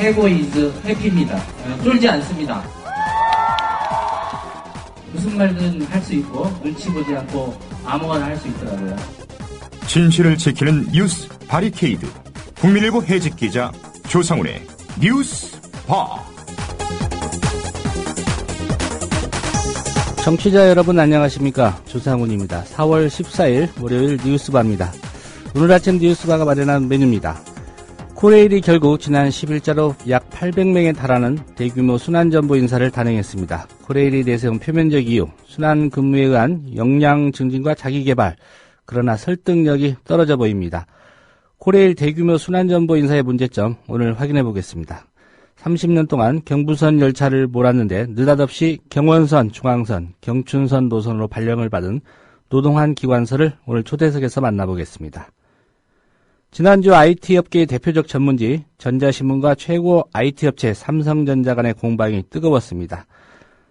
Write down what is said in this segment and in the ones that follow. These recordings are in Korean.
최고 이즈 해피입니다. 쫄지 않습니다. 무슨 말든 할 수 있고 눈치 보지 않고 아무거나 할 수 있더라고요. 진실을 지키는 뉴스 바리케이드. 국민일보 해직 기자 조상훈의 뉴스 바. 청취자 여러분 안녕하십니까? 조상훈입니다. 4월 14일 월요일 뉴스바입니다. 오늘 아침 뉴스바가 마련한 메뉴입니다. 코레일이 결국 지난 10일자로 약 800명에 달하는 대규모 순환전보 인사를 단행했습니다. 코레일이 내세운 표면적 이유, 순환 근무에 의한 역량 증진과 자기개발, 그러나 설득력이 떨어져 보입니다. 코레일 대규모 순환전보 인사의 문제점 오늘 확인해 보겠습니다. 30년 동안 경부선 열차를 몰았는데 느닷없이 경원선, 중앙선, 경춘선 노선으로 발령을 받은 노동한 기관서를 오늘 초대석에서 만나보겠습니다. 지난주 IT업계의 대표적 전문지 전자신문과 최고 IT업체 삼성전자 간의 공방이 뜨거웠습니다.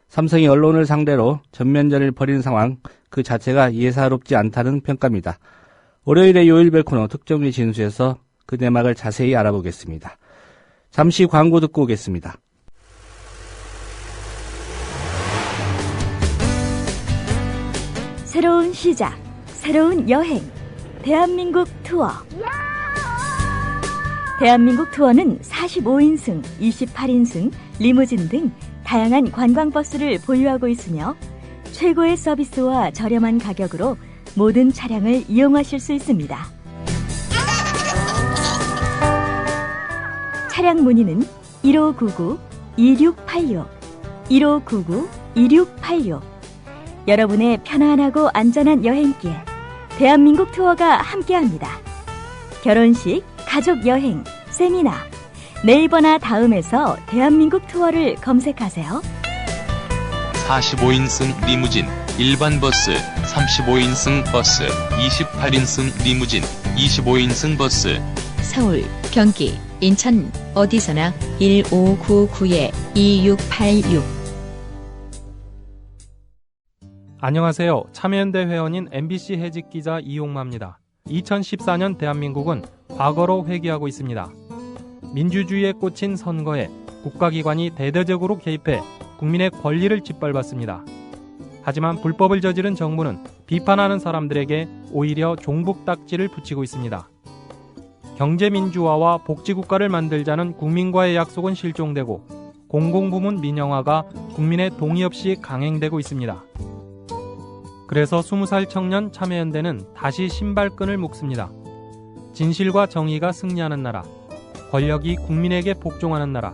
삼성이 언론을 상대로 전면전을 벌인 상황 그 자체가 예사롭지 않다는 평가입니다. 월요일의 요일별 코너 특종의 진수에서 그 내막을 자세히 알아보겠습니다. 잠시 광고 듣고 오겠습니다. 새로운 시작, 새로운 여행, 대한민국 투어. 대한민국 투어는 45인승, 28인승, 리무진 등 다양한 관광버스를 보유하고 있으며 최고의 서비스와 저렴한 가격으로 모든 차량을 이용하실 수 있습니다. 차량 문의는 1599-2686, 1599-2686. 여러분의 편안하고 안전한 여행길, 대한민국 투어가 함께합니다. 결혼식, 가족여행, 세미나, 네이버나 다음에서 대한민국 투어를 검색하세요. 45인승 리무진, 일반 버스, 35인승 버스, 28인승 리무진, 25인승 버스. 서울, 경기, 인천 어디서나 1599-2686. 안녕하세요. 참여연대 회원인 MBC 해직 기자 이용마입니다. 2014년 대한민국은 과거로 회귀하고 있습니다. 민주주의에 꽂힌 선거에 국가기관이 대대적으로 개입해 국민의 권리를 짓밟았습니다. 하지만 불법을 저지른 정부는 비판하는 사람들에게 오히려 종북딱지를 붙이고 있습니다. 경제민주화와 복지국가를 만들자는 국민과의 약속은 실종되고 공공부문 민영화가 국민의 동의 없이 강행되고 있습니다. 그래서 20살 청년 참여연대는 다시 신발끈을 묶습니다. 진실과 정의가 승리하는 나라, 권력이 국민에게 복종하는 나라,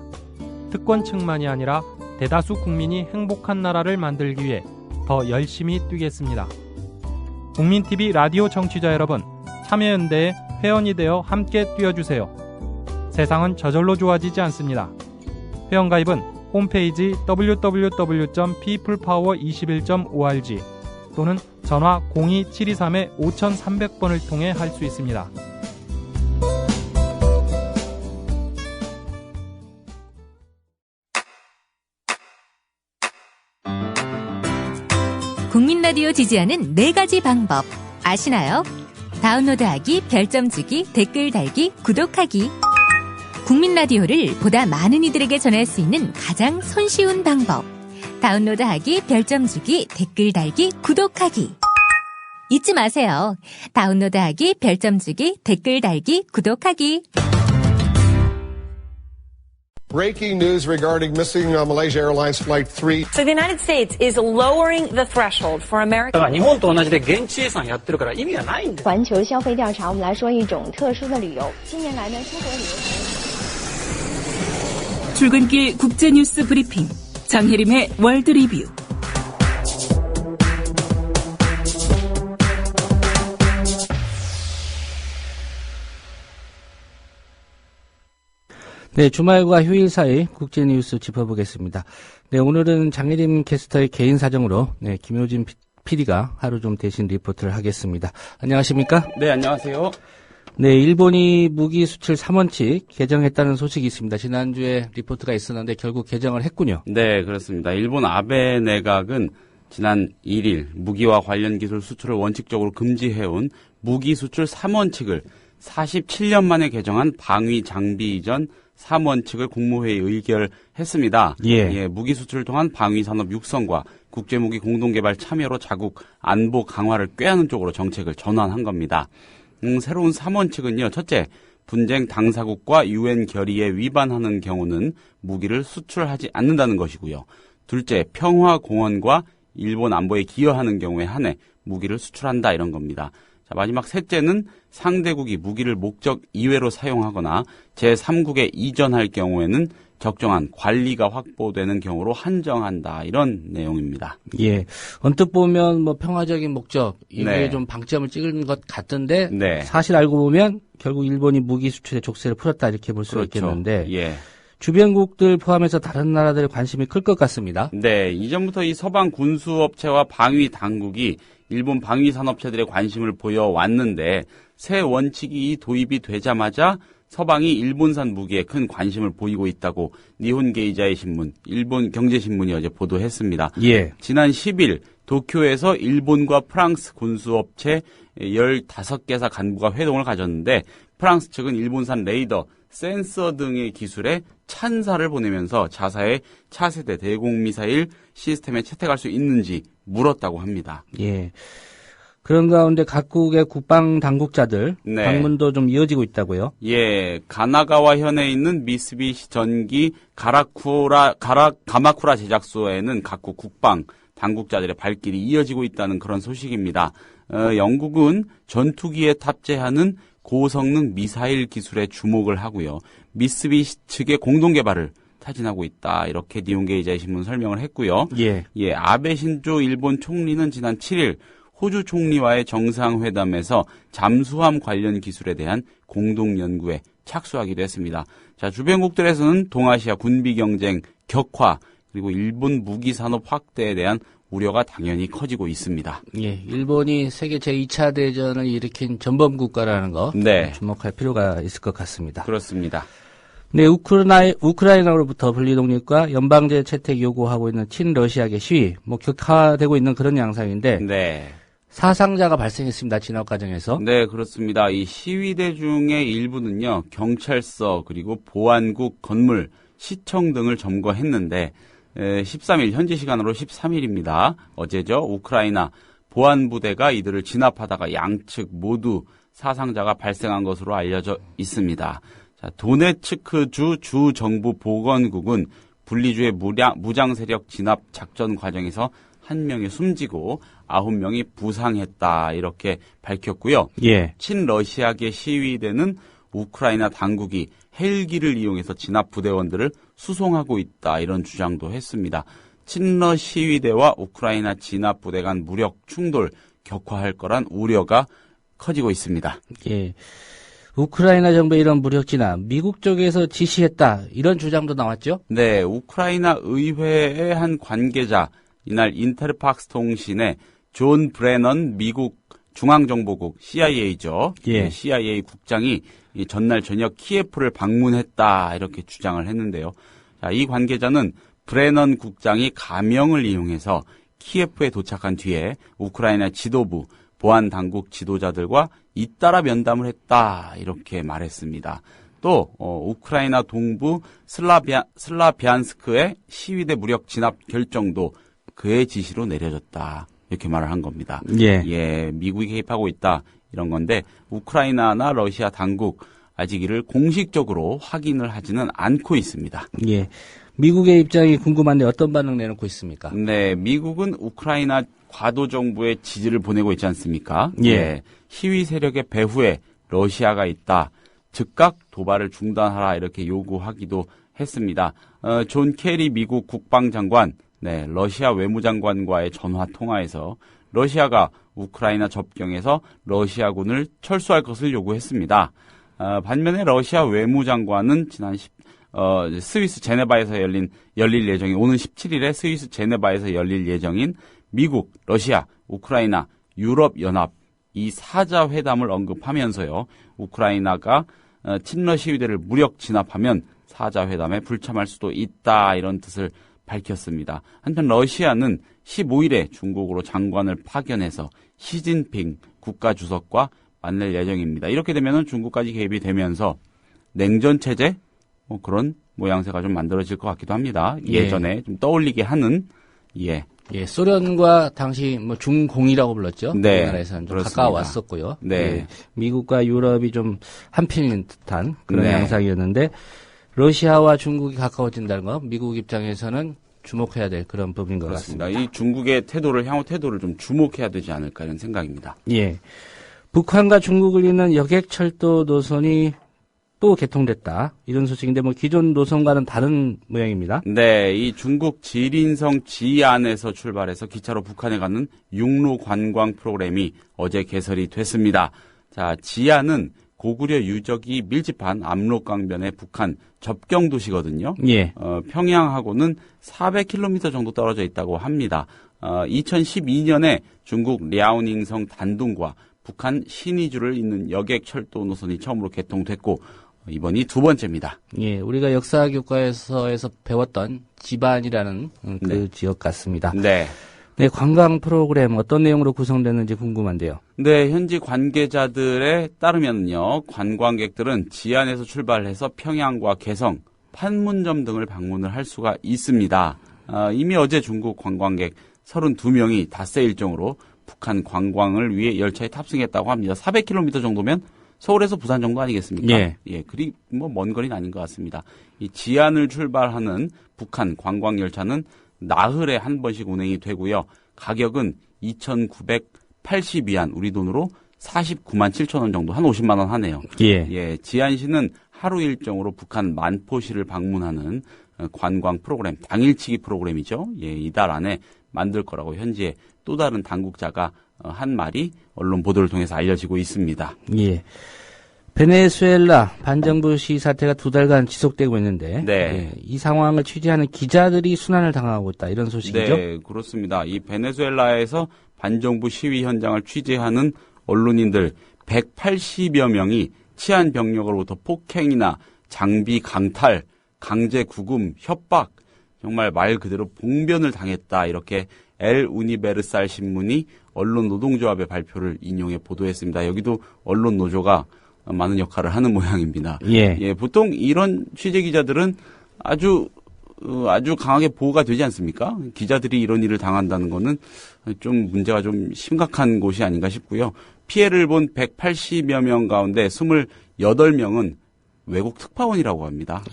특권층만이 아니라 대다수 국민이 행복한 나라를 만들기 위해 더 열심히 뛰겠습니다. 국민TV 라디오 청취자 여러분, 참여연대에 회원이 되어 함께 뛰어주세요. 세상은 저절로 좋아지지 않습니다. 회원가입은 홈페이지 www.peoplepower21.org 또는 전화 02-723-5300번을 통해 할 수 있습니다. 국민라디오 지지하는 4가지 방법 아시나요? 다운로드하기, 별점 주기, 댓글 달기, 구독하기. 국민라디오를 보다 많은 이들에게 전할 수 있는 가장 손쉬운 방법. 다운로드하기, 별점 주기, 댓글 달기, 구독하기. 잊지 마세요. 다운로드하기, 별점 주기, 댓글 달기, 구독하기. Breaking news regarding missing Malaysia Airlines Flight 3. So the United States is lowering the threshold for American. 日本と同じで現地遺産やってるから意味がないんです。环球消费调查，我们来说一种特殊的旅游。近年来呢，出国旅游。 출근길 국제뉴스 브리핑 장혜림의 월드 리뷰. 네, 주말과 휴일 사이 국제뉴스 짚어보겠습니다. 네, 오늘은 장혜림 캐스터의 개인 사정으로 김효진 PD가 하루 좀 대신 리포트를 하겠습니다. 안녕하십니까? 네, 안녕하세요. 네, 일본이 무기 수출 3원칙 개정했다는 소식이 있습니다. 지난주에 리포트가 있었는데 결국 개정을 했군요. 네, 그렇습니다. 일본 아베 내각은 지난 1일 무기와 관련 기술 수출을 원칙적으로 금지해온 무기 수출 3원칙을 47년 만에 개정한 방위 장비 이전 3원칙을 국무회의에 의결했습니다. 예. 무기 수출을 통한 방위산업 육성과 국제무기 공동개발 참여로 자국 안보 강화를 꾀하는 쪽으로 정책을 전환한 겁니다. 새로운 3원칙은요. 첫째, 분쟁 당사국과 UN 결의에 위반하는 경우는 무기를 수출하지 않는다는 것이고요. 둘째, 평화공헌과 일본 안보에 기여하는 경우에 한해 무기를 수출한다 이런 겁니다. 자, 마지막 셋째는 상대국이 무기를 목적 이외로 사용하거나 제3국에 이전할 경우에는 적정한 관리가 확보되는 경우로 한정한다 이런 내용입니다. 예, 언뜻 보면 뭐 평화적인 목적 이게 네. 좀 방점을 찍은 것 같던데 네. 사실 알고 보면 결국 일본이 무기 수출의 족쇄를 풀었다 이렇게 볼 수가 그렇죠. 있겠는데 예. 주변국들 포함해서 다른 나라들의 관심이 클 것 같습니다. 네, 이전부터 이 서방 군수업체와 방위 당국이 일본 방위 산업체들의 관심을 보여왔는데 새 원칙이 도입이 되자마자 서방이 일본산 무기에 큰 관심을 보이고 있다고 니혼게이자의 신문, 일본 경제신문이 어제 보도했습니다. 예. 지난 10일 도쿄에서 일본과 프랑스 군수업체 15개사 간부가 회동을 가졌는데 프랑스 측은 일본산 레이더, 센서 등의 기술에 찬사를 보내면서 자사의 차세대 대공미사일 시스템에 채택할 수 있는지 물었다고 합니다. 예. 그런 가운데 각국의 국방 당국자들 네. 방문도 좀 이어지고 있다고요? 예, 가나가와 현에 있는 미쓰비시 전기 가마쿠라 제작소에는 각국 국방 당국자들의 발길이 이어지고 있다는 그런 소식입니다. 영국은 전투기에 탑재하는 고성능 미사일 기술에 주목을 하고요. 미쓰비시 측의 공동 개발을 타진하고 있다. 이렇게 니혼게이자의 신문 설명을 했고요. 예. 예, 아베 신조 일본 총리는 지난 7일 호주 총리와의 정상회담에서 잠수함 관련 기술에 대한 공동 연구에 착수하기도 했습니다. 자, 주변국들에서는 동아시아 군비 경쟁 격화 그리고 일본 무기 산업 확대에 대한 우려가 당연히 커지고 있습니다. 예, 일본이 세계 제2차 대전을 일으킨 전범 국가라는 거 네. 주목할 필요가 있을 것 같습니다. 그렇습니다. 네, 우크라이나로부터 분리독립과 연방제 채택 요구하고 있는 친러시아계 시위, 격화되고 있는 그런 양상인데, 네. 사상자가 발생했습니다. 진압 과정에서. 네, 그렇습니다. 이 시위대 중의 일부는요, 경찰서 그리고 보안국 건물, 시청 등을 점거했는데 13일 현지 시간으로 13일입니다. 어제죠. 우크라이나 보안부대가 이들을 진압하다가 양측 모두 사상자가 발생한 것으로 알려져 있습니다. 자, 도네츠크주 주정부 보건국은 분리주의 무장 세력 진압 작전 과정에서 1명이 숨지고 9명이 부상했다 이렇게 밝혔고요. 예. 친러시아계 시위대는 우크라이나 당국이 헬기를 이용해서 진압 부대원들을 수송하고 있다 이런 주장도 했습니다. 친러 시위대와 우크라이나 진압 부대 간 무력 충돌 격화할 거란 우려가 커지고 있습니다. 예. 우크라이나 정부의 이런 무력 진압, 미국 쪽에서 지시했다 이런 주장도 나왔죠? 네, 우크라이나 의회의 한 관계자 이날 인터팍스 통신에 존 브레넌 미국 중앙정보국 CIA죠. 예. CIA 국장이 이 전날 저녁 키예프를 방문했다 이렇게 주장을 했는데요. 자, 이 관계자는 브레넌 국장이 가명을 이용해서 키예프에 도착한 뒤에 우크라이나 지도부, 보안 당국 지도자들과 잇따라 면담을 했다 이렇게 말했습니다. 또 우크라이나 동부 슬라비안스크의 시위대 무력 진압 결정도 그의 지시로 내려졌다 이렇게 말을 한 겁니다. 예. 미국이 개입하고 있다 이런 건데 우크라이나나 러시아 당국 아직 이를 공식적으로 확인을 하지는 않고 있습니다. 예. 미국의 입장이 궁금한데 어떤 반응 내놓고 있습니까? 네, 미국은 우크라이나 과도 정부의 지지를 보내고 있지 않습니까? 예. 시위 세력의 배후에 러시아가 있다. 즉각 도발을 중단하라 이렇게 요구하기도 했습니다. 존 케리 미국 국방장관, 네, 러시아 외무장관과의 전화 통화에서 러시아가 우크라이나 접경에서 러시아군을 철수할 것을 요구했습니다. 반면에 러시아 외무장관은 지난 스위스 제네바에서 열릴 예정인 오는 17일에 스위스 제네바에서 열릴 예정인 미국, 러시아, 우크라이나, 유럽연합 이 4자 회담을 언급하면서요. 우크라이나가 친러 시위대를 무력 진압하면 4자 회담에 불참할 수도 있다 이런 뜻을 밝혔습니다. 한편 러시아는 15일에 중국으로 장관을 파견해서 시진핑 국가주석과 만날 예정입니다. 이렇게 되면 중국까지 개입이 되면서 냉전 체제, 그런 모양새가 좀 만들어질 것 같기도 합니다. 예전에 좀 떠올리게 하는 소련과 당시 중공이라고 불렀죠. 네, 우리나라에서는 좀 그렇습니다. 가까웠었고요. 네. 미국과 유럽이 좀 한편인 듯한 그런 네. 양상이었는데 러시아와 중국이 가까워진다는 거 미국 입장에서는 주목해야 될 그런 부분인 것 그렇습니다. 같습니다. 이 중국의 향후 태도를 좀 주목해야 되지 않을까 이런 생각입니다. 예. 북한과 중국을 잇는 여객철도 노선이 또 개통됐다. 이런 소식인데 기존 노선과는 다른 모양입니다. 네, 이 중국 지린성 지안에서 출발해서 기차로 북한에 가는 육로 관광 프로그램이 어제 개설이 됐습니다. 자, 지안은 고구려 유적이 밀집한 압록강변의 북한 접경 도시거든요. 예. 평양하고는 400km 정도 떨어져 있다고 합니다. 2012년에 중국 랴오닝성 단둥과 북한 신의주를 잇는 여객 철도 노선이 처음으로 개통됐고 이번이 두 번째입니다. 예, 우리가 역사 교과에서 배웠던 지반이라는 그 지역 같습니다. 네. 네, 관광 프로그램 어떤 내용으로 구성됐는지 궁금한데요. 네, 현지 관계자들에 따르면요, 관광객들은 지안에서 출발해서 평양과 개성, 판문점 등을 방문을 할 수가 있습니다. 이미 어제 중국 관광객 32명이 닷새 일정으로 북한 관광을 위해 열차에 탑승했다고 합니다. 400km 정도면 서울에서 부산 정도 아니겠습니까? 예. 그리 먼 거리는 아닌 것 같습니다. 이 지안을 출발하는 북한 관광 열차는 나흘에 한 번씩 운행이 되고요. 가격은 2,980위안, 우리 돈으로 49만 7천 원 정도, 한 50만 원 하네요. 예. 지안시는 하루 일정으로 북한 만포시를 방문하는 관광 프로그램, 당일치기 프로그램이죠. 이달 안에 만들 거라고 현지에 또 다른 당국자가 한 말이 언론 보도를 통해서 알려지고 있습니다. 예. 베네수엘라 반정부 시위 사태가 2달간 지속되고 있는데 네. 이 상황을 취재하는 기자들이 순환을 당하고 있다. 이런 소식이죠? 네, 그렇습니다. 이 베네수엘라에서 반정부 시위 현장을 취재하는 언론인들 180여 명이 치안 병력으로부터 폭행이나 장비 강탈, 강제 구금, 협박, 정말 말 그대로 봉변을 당했다. 이렇게 엘 우니베르살 신문이 언론 노동조합의 발표를 인용해 보도했습니다. 여기도 언론 노조가 많은 역할을 하는 모양입니다. 보통 이런 취재 기자들은 아주 강하게 보호가 되지 않습니까? 기자들이 이런 일을 당한다는 거는 좀 문제가 좀 심각한 곳이 아닌가 싶고요. 피해를 본 180여 명 가운데 28명은 외국 특파원이라고 합니다.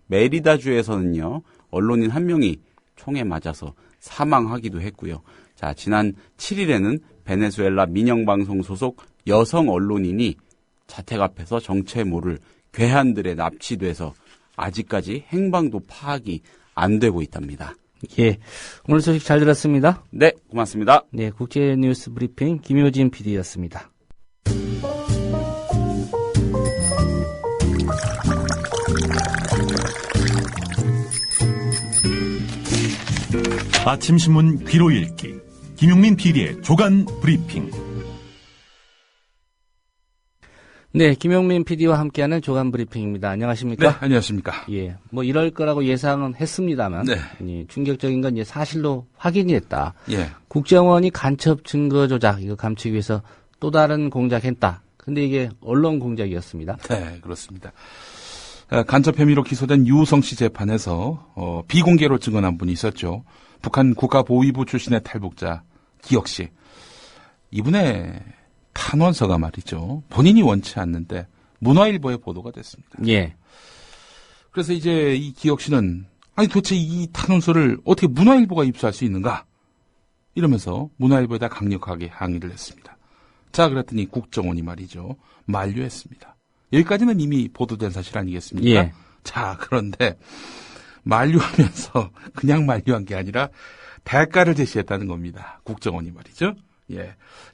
메리다주에서는요, 언론인 한 명이 총에 맞아서 사망하기도 했고요. 자, 지난 7일에는 베네수엘라 민영방송 소속 여성 언론인이 자택 앞에서 정체 모를 괴한들에 납치돼서 아직까지 행방도 파악이 안 되고 있답니다. 예. 오늘 소식 잘 들었습니다. 네, 고맙습니다. 네, 국제 뉴스 브리핑 김효진 PD였습니다. 아침 신문 귀로 읽기 김용민 PD의 조간 브리핑. 네, 김용민 PD와 함께하는 조간 브리핑입니다. 안녕하십니까? 네, 안녕하십니까? 예, 이럴 거라고 예상은 했습니다만, 충격적인 건 사실로 확인이 됐다. 국정원이 간첩 증거 조작 이거 감추기 위해서 또 다른 공작했다. 근데 이게 언론 공작이었습니다. 네, 그렇습니다. 간첩 혐의로 기소된 유우성 씨 재판에서 비공개로 증언한 분이 있었죠. 북한 국가보위부 출신의 탈북자 기혁 씨. 이분의 탄원서가 말이죠. 본인이 원치 않는데 문화일보에 보도가 됐습니다. 그래서 이제 이 기혁 씨는 도대체 이 탄원서를 어떻게 문화일보가 입수할 수 있는가? 이러면서 문화일보에다 강력하게 항의를 했습니다. 자, 그랬더니 국정원이 말이죠. 만류했습니다. 여기까지는 이미 보도된 사실 아니겠습니까? 자, 그런데 만류하면서 그냥 만류한 게 아니라 대가를 제시했다는 겁니다. 국정원이 말이죠.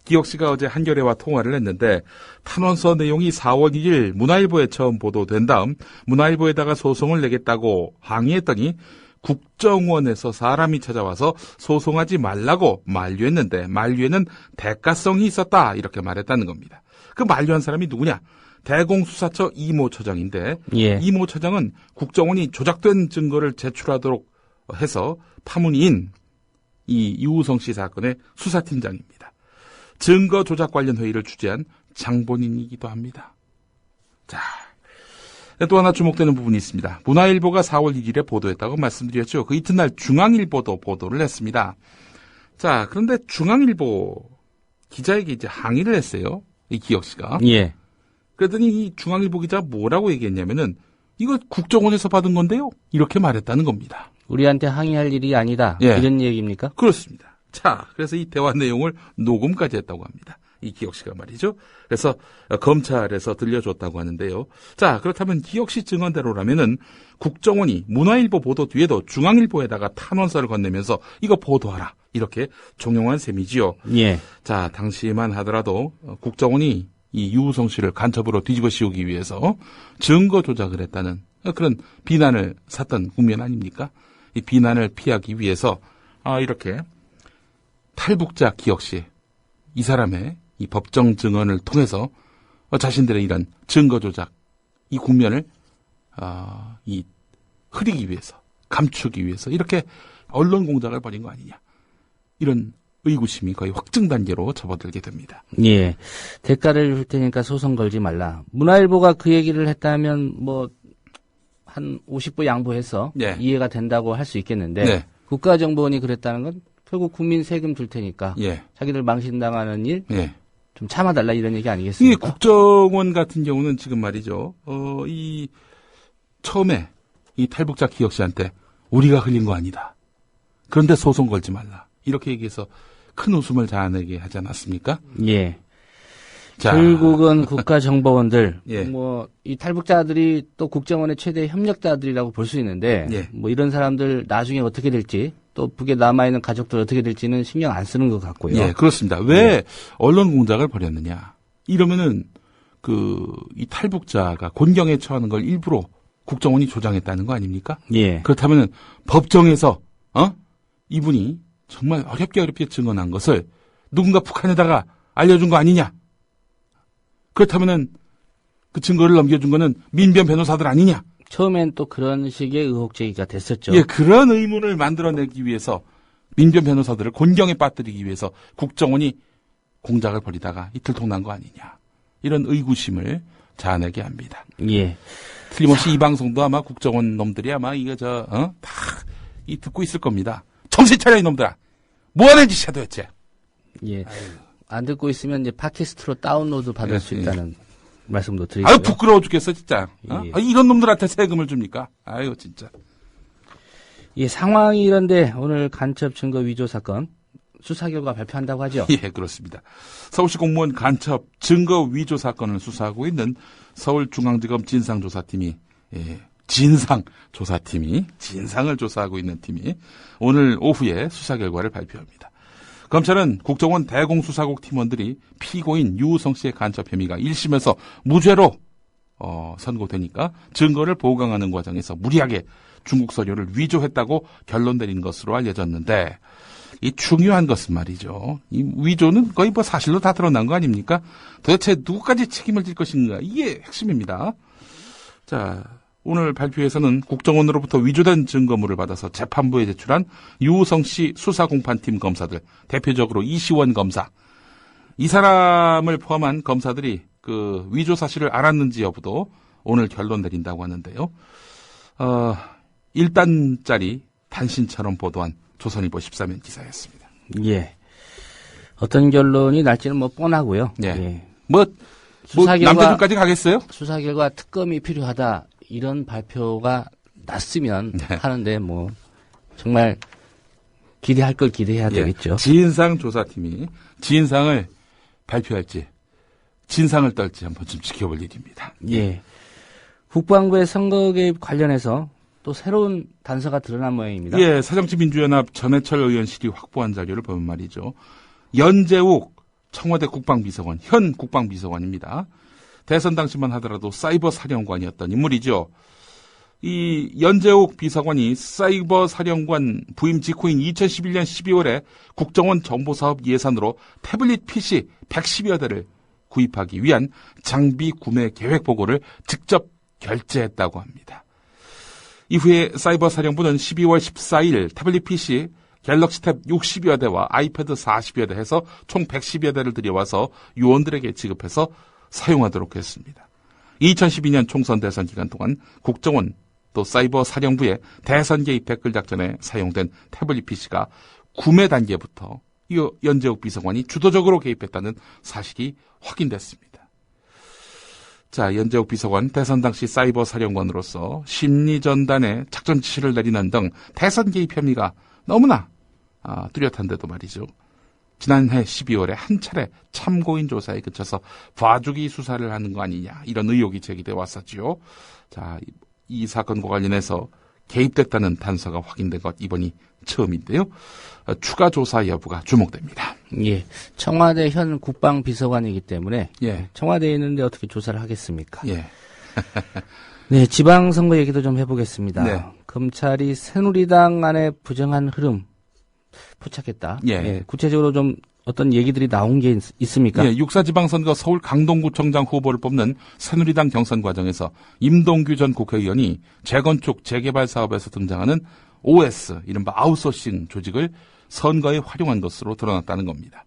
기혁 씨가 어제 한겨레와 통화를 했는데 탄원서 내용이 4월 1일 문화일보에 처음 보도된 다음 문화일보에다가 소송을 내겠다고 항의했더니 국정원에서 사람이 찾아와서 소송하지 말라고 만류했는데 만류에는 대가성이 있었다 이렇게 말했다는 겁니다. 그 만류한 사람이 누구냐? 대공수사처 이모 처장인데 이모 처장은 국정원이 조작된 증거를 제출하도록 해서 파문인 이 유우성 씨 사건의 수사팀장입니다. 증거 조작 관련 회의를 주재한 장본인이기도 합니다. 자, 또 하나 주목되는 부분이 있습니다. 문화일보가 4월 1일에 보도했다고 말씀드렸죠. 그 이튿날 중앙일보도 보도를 했습니다. 자, 그런데 중앙일보 기자에게 이제 항의를 했어요. 이 기혁 씨가. 예. 그랬더니 이 중앙일보 기자 뭐라고 얘기했냐면은 이거 국정원에서 받은 건데요. 이렇게 말했다는 겁니다. 우리한테 항의할 일이 아니다. 예. 이런 얘기입니까? 그렇습니다. 자, 그래서 이 대화 내용을 녹음까지 했다고 합니다. 이 기혁 씨가 말이죠. 그래서 검찰에서 들려줬다고 하는데요. 자, 그렇다면 기혁 씨 증언대로라면은 국정원이 문화일보 보도 뒤에도 중앙일보에다가 탄원서를 건네면서 이거 보도하라. 이렇게 종용한 셈이지요. 예. 자, 당시만 하더라도 국정원이 이 유우성 씨를 간첩으로 뒤집어 씌우기 위해서 증거 조작을 했다는 그런 비난을 샀던 국면 아닙니까? 이 비난을 피하기 위해서 이렇게 탈북자 기혁 씨, 이 사람의 이 법정 증언을 통해서 자신들의 이런 증거 조작, 이 국면을 흐리기 위해서, 감추기 위해서 이렇게 언론 공작을 벌인 거 아니냐. 이런 의구심이 거의 확증 단계로 접어들게 됩니다. 예. 대가를 줄 테니까 소송 걸지 말라. 문화일보가 그 얘기를 했다면 한 50부 양보해서 네. 이해가 된다고 할 수 있겠는데 네. 국가정보원이 그랬다는 건 결국 국민 세금 줄 테니까 예. 자기들 망신당하는 일 예. 좀 참아달라 이런 얘기 아니겠습니까? 이 국정원 같은 경우는 지금 말이죠. 처음에 이 탈북자 기혁 씨한테 우리가 흘린 거 아니다. 그런데 소송 걸지 말라. 이렇게 얘기해서 큰 웃음을 자아내게 하지 않았습니까? 예. 자. 결국은 국가정보원들, 예. 이 탈북자들이 또 국정원의 최대 협력자들이라고 볼 수 있는데, 예. 이런 사람들 나중에 어떻게 될지, 또 북에 남아있는 가족들 어떻게 될지는 신경 안 쓰는 것 같고요. 예, 그렇습니다. 왜 언론 공작을 벌였느냐. 이러면은, 이 탈북자가 곤경에 처하는 걸 일부러 국정원이 조장했다는 거 아닙니까? 예. 그렇다면은 법정에서, 이분이 정말 어렵게 증언한 것을 누군가 북한에다가 알려준 거 아니냐? 그렇다면은 그 증거를 넘겨준 거는 민변 변호사들 아니냐? 처음엔 또 그런 식의 의혹 제기가 됐었죠. 예, 그런 의문을 만들어내기 위해서 민변 변호사들을 곤경에 빠뜨리기 위해서 국정원이 공작을 벌이다가 이틀통난 거 아니냐? 이런 의구심을 자아내게 합니다. 예. 틀림없이 이 방송도 아마 국정원 놈들이 아마 듣고 있을 겁니다. 정신 차려 이놈들아. 뭐하는 짓이야 도대체. 예. 안 듣고 있으면 이제 팟캐스트로 다운로드 받을 수 있다는 말씀도 드리고요. 아유 부끄러워 죽겠어 진짜. 예. 이런 놈들한테 세금을 줍니까? 아유 진짜. 예, 상황이 이런데 오늘 간첩 증거 위조 사건 수사 결과 발표한다고 하죠. 예, 그렇습니다. 서울시 공무원 간첩 증거 위조 사건을 수사하고 있는 서울중앙지검 진상조사팀이 진상을 조사하고 있는 팀이 오늘 오후에 수사 결과를 발표합니다. 검찰은 국정원 대공수사국 팀원들이 피고인 유우성 씨의 간첩 혐의가 1심에서 무죄로 선고되니까 증거를 보강하는 과정에서 무리하게 중국 서류를 위조했다고 결론 내린 것으로 알려졌는데 이 중요한 것은 말이죠. 이 위조는 거의 사실로 다 드러난 거 아닙니까? 도대체 누구까지 책임을 질 것인가 이게 핵심입니다. 자, 오늘 발표에서는 국정원으로부터 위조된 증거물을 받아서 재판부에 제출한 유우성 씨 수사공판팀 검사들, 대표적으로 이시원 검사, 이 사람을 포함한 검사들이 그 위조 사실을 알았는지 여부도 오늘 결론 내린다고 하는데요. 1단짜리 단신처럼 보도한 조선일보 13면 기사였습니다. 예. 어떤 결론이 날지는 뻔하고요. 예. 예. 남대문까지 가겠어요? 수사 결과 특검이 필요하다. 이런 발표가 났으면 하는데 정말 기대할 걸 기대해야 되겠죠. 진상조사팀이 진상을 발표할지 진상을 떨지 한번 좀 지켜볼 일입니다. 예. 국방부의 선거 개입 관련해서 또 새로운 단서가 드러난 모양입니다. 예, 새정치민주연합 전해철 의원실이 확보한 자료를 보면 말이죠. 연재욱 청와대 국방비서관, 현 국방비서관입니다. 대선 당시만 하더라도 사이버 사령관이었던 인물이죠. 이 연재욱 비서관이 사이버 사령관 부임 직후인 2011년 12월에 국정원 정보사업 예산으로 태블릿 PC 110여 대를 구입하기 위한 장비 구매 계획 보고를 직접 결재했다고 합니다. 이후에 사이버 사령부는 12월 14일 태블릿 PC 갤럭시 탭 60여 대와 아이패드 40여 대 해서 총 110여 대를 들여와서 요원들에게 지급해서 사용하도록 했습니다. 2012년 총선 대선 기간 동안 국정원 또 사이버 사령부의 대선 개입 댓글 작전에 사용된 태블릿 PC가 구매 단계부터 이 연재욱 비서관이 주도적으로 개입했다는 사실이 확인됐습니다. 자, 연재욱 비서관 대선 당시 사이버 사령관으로서 심리전단에 작전 지시를 내리는 등 대선 개입 혐의가 너무나 뚜렷한데도 말이죠. 지난해 12월에 한 차례 참고인 조사에 그쳐서 봐주기 수사를 하는 거 아니냐 이런 의혹이 제기돼 왔었지요. 자, 이 사건과 관련해서 개입됐다는 단서가 확인된 것 이번이 처음인데요. 추가 조사 여부가 주목됩니다. 예, 청와대 현 국방비서관이기 때문에 예. 청와대에 있는데 어떻게 조사를 하겠습니까? 예. 네, 지방선거 얘기도 좀 해보겠습니다. 네. 검찰이 새누리당 안에 부정한 흐름 포착했다. 예. 예, 구체적으로 좀 어떤 얘기들이 나온 게 있습니까? 예, 6사 지방선거 서울 강동구청장 후보를 뽑는 새누리당 경선 과정에서 임동규 전 국회의원이 재건축 재개발 사업에서 등장하는 OS, 이른바 아웃소싱 조직을 선거에 활용한 것으로 드러났다는 겁니다.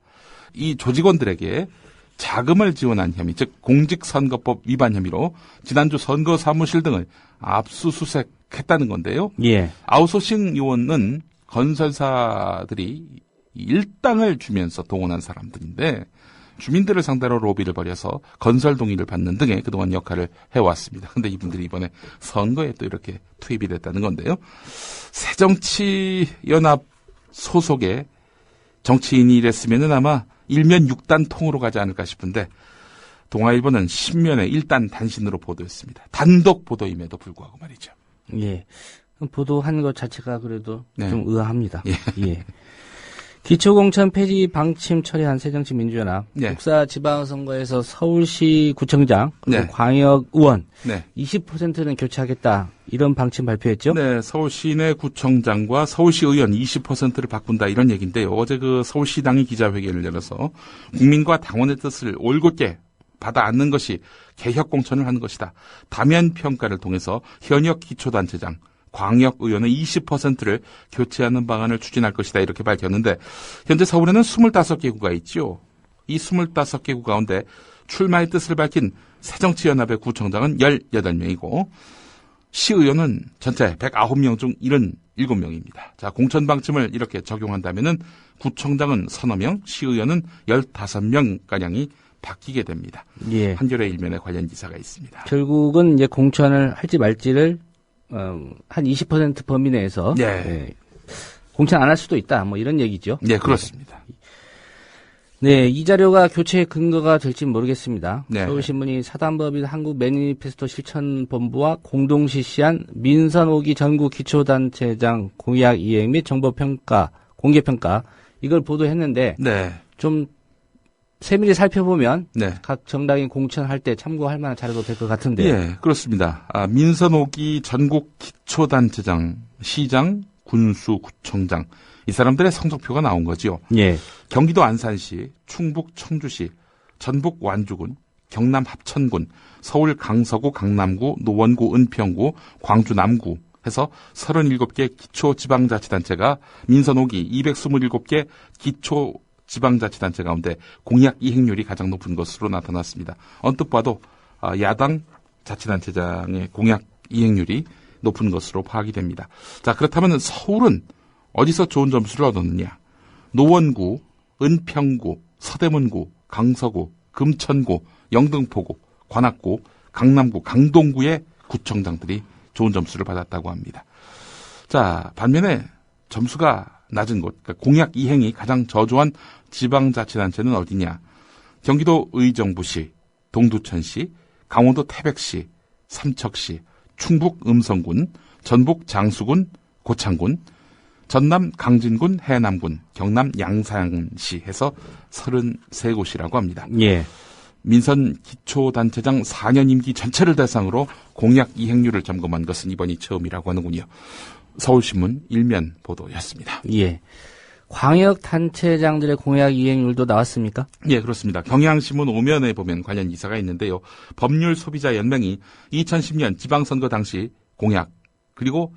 이 조직원들에게 자금을 지원한 혐의, 즉 공직선거법 위반 혐의로 지난주 선거사무실 등을 압수수색했다는 건데요. 예. 아웃소싱 요원은 건설사들이 일당을 주면서 동원한 사람들인데 주민들을 상대로 로비를 벌여서 건설 동의를 받는 등의 그동안 역할을 해왔습니다. 그런데 이분들이 이번에 선거에 또 이렇게 투입이 됐다는 건데요. 새정치연합 소속의 정치인이 이랬으면은 아마 일면 6단 통으로 가지 않을까 싶은데 동아일보는 10면에 1단 단신으로 보도했습니다. 단독 보도임에도 불구하고 말이죠. 예. 보도한 것 자체가 그래도 네. 좀 의아합니다. 예. 예. 기초공천 폐지 방침 처리한 새정치민주연합 네. 국사 지방선거에서 서울시 구청장 그리고 네. 광역의원 네. 20%는 교체하겠다 이런 방침 발표했죠. 네, 서울시 내 구청장과 서울시 의원 20%를 바꾼다 이런 얘기인데요. 어제 그 서울시당이 기자회견을 열어서 국민과 당원의 뜻을 올곧게 받아 안는 것이 개혁공천을 하는 것이다. 다면 평가를 통해서 현역 기초단체장 광역의원의 20%를 교체하는 방안을 추진할 것이다 이렇게 밝혔는데 현재 서울에는 25개 구가 있죠. 이 25개 구 가운데 출마의 뜻을 밝힌 새정치연합의 구청장은 18명이고 시의원은 전체 109명 중 77명입니다. 자, 공천 방침을 이렇게 적용한다면은 구청장은 서너 명, 시의원은 15명가량이 바뀌게 됩니다. 예. 한겨레 일면에 관련 기사가 있습니다. 결국은 이제 공천을 할지 말지를 한 20% 범위 내에서 네. 예, 공천 안 할 수도 있다. 뭐 이런 얘기죠. 네, 그렇습니다. 네, 이 자료가 교체의 근거가 될지 모르겠습니다. 네. 서울신문이 사단법인 한국 매니페스토 실천본부와 공동 실시한 민선 5기 전국 기초단체장 공약 이행 및 정보평가, 공개평가 이걸 보도했는데 네. 좀 세밀히 살펴보면 네. 각 정당이 공천할 때 참고할 만한 자료도 될 것 같은데. 예, 그렇습니다. 민선 5기 전국 기초단체장, 시장, 군수, 구청장 이 사람들의 성적표가 나온 거죠. 예. 경기도 안산시, 충북 청주시, 전북 완주군, 경남 합천군, 서울 강서구, 강남구, 노원구, 은평구, 광주 남구 해서 37개 기초지방자치단체가 민선 5기 227개 기초지방자치단체 가운데 공약 이행률이 가장 높은 것으로 나타났습니다. 언뜻 봐도 야당 자치단체장의 공약 이행률이 높은 것으로 파악이 됩니다. 자, 그렇다면 서울은 어디서 좋은 점수를 얻었느냐? 노원구, 은평구, 서대문구, 강서구, 금천구, 영등포구, 관악구, 강남구, 강동구의 구청장들이 좋은 점수를 받았다고 합니다. 자, 반면에 점수가 낮은 곳, 그러니까 공약 이행이 가장 저조한 지방자치단체는 어디냐? 경기도 의정부시, 동두천시, 강원도 태백시, 삼척시, 충북 음성군, 전북 장수군, 고창군, 전남 강진군, 해남군, 경남 양산시 해서 33곳이라고 합니다. 예. 민선 기초단체장 4년 임기 전체를 대상으로 공약 이행률을 점검한 것은 이번이 처음이라고 하는군요. 서울신문 일면 보도였습니다. 예. 광역단체장들의 공약 이행률도 나왔습니까? 예, 그렇습니다. 경향신문 5면에 보면 관련 기사가 있는데요. 법률소비자연맹이 2010년 지방선거 당시 공약 그리고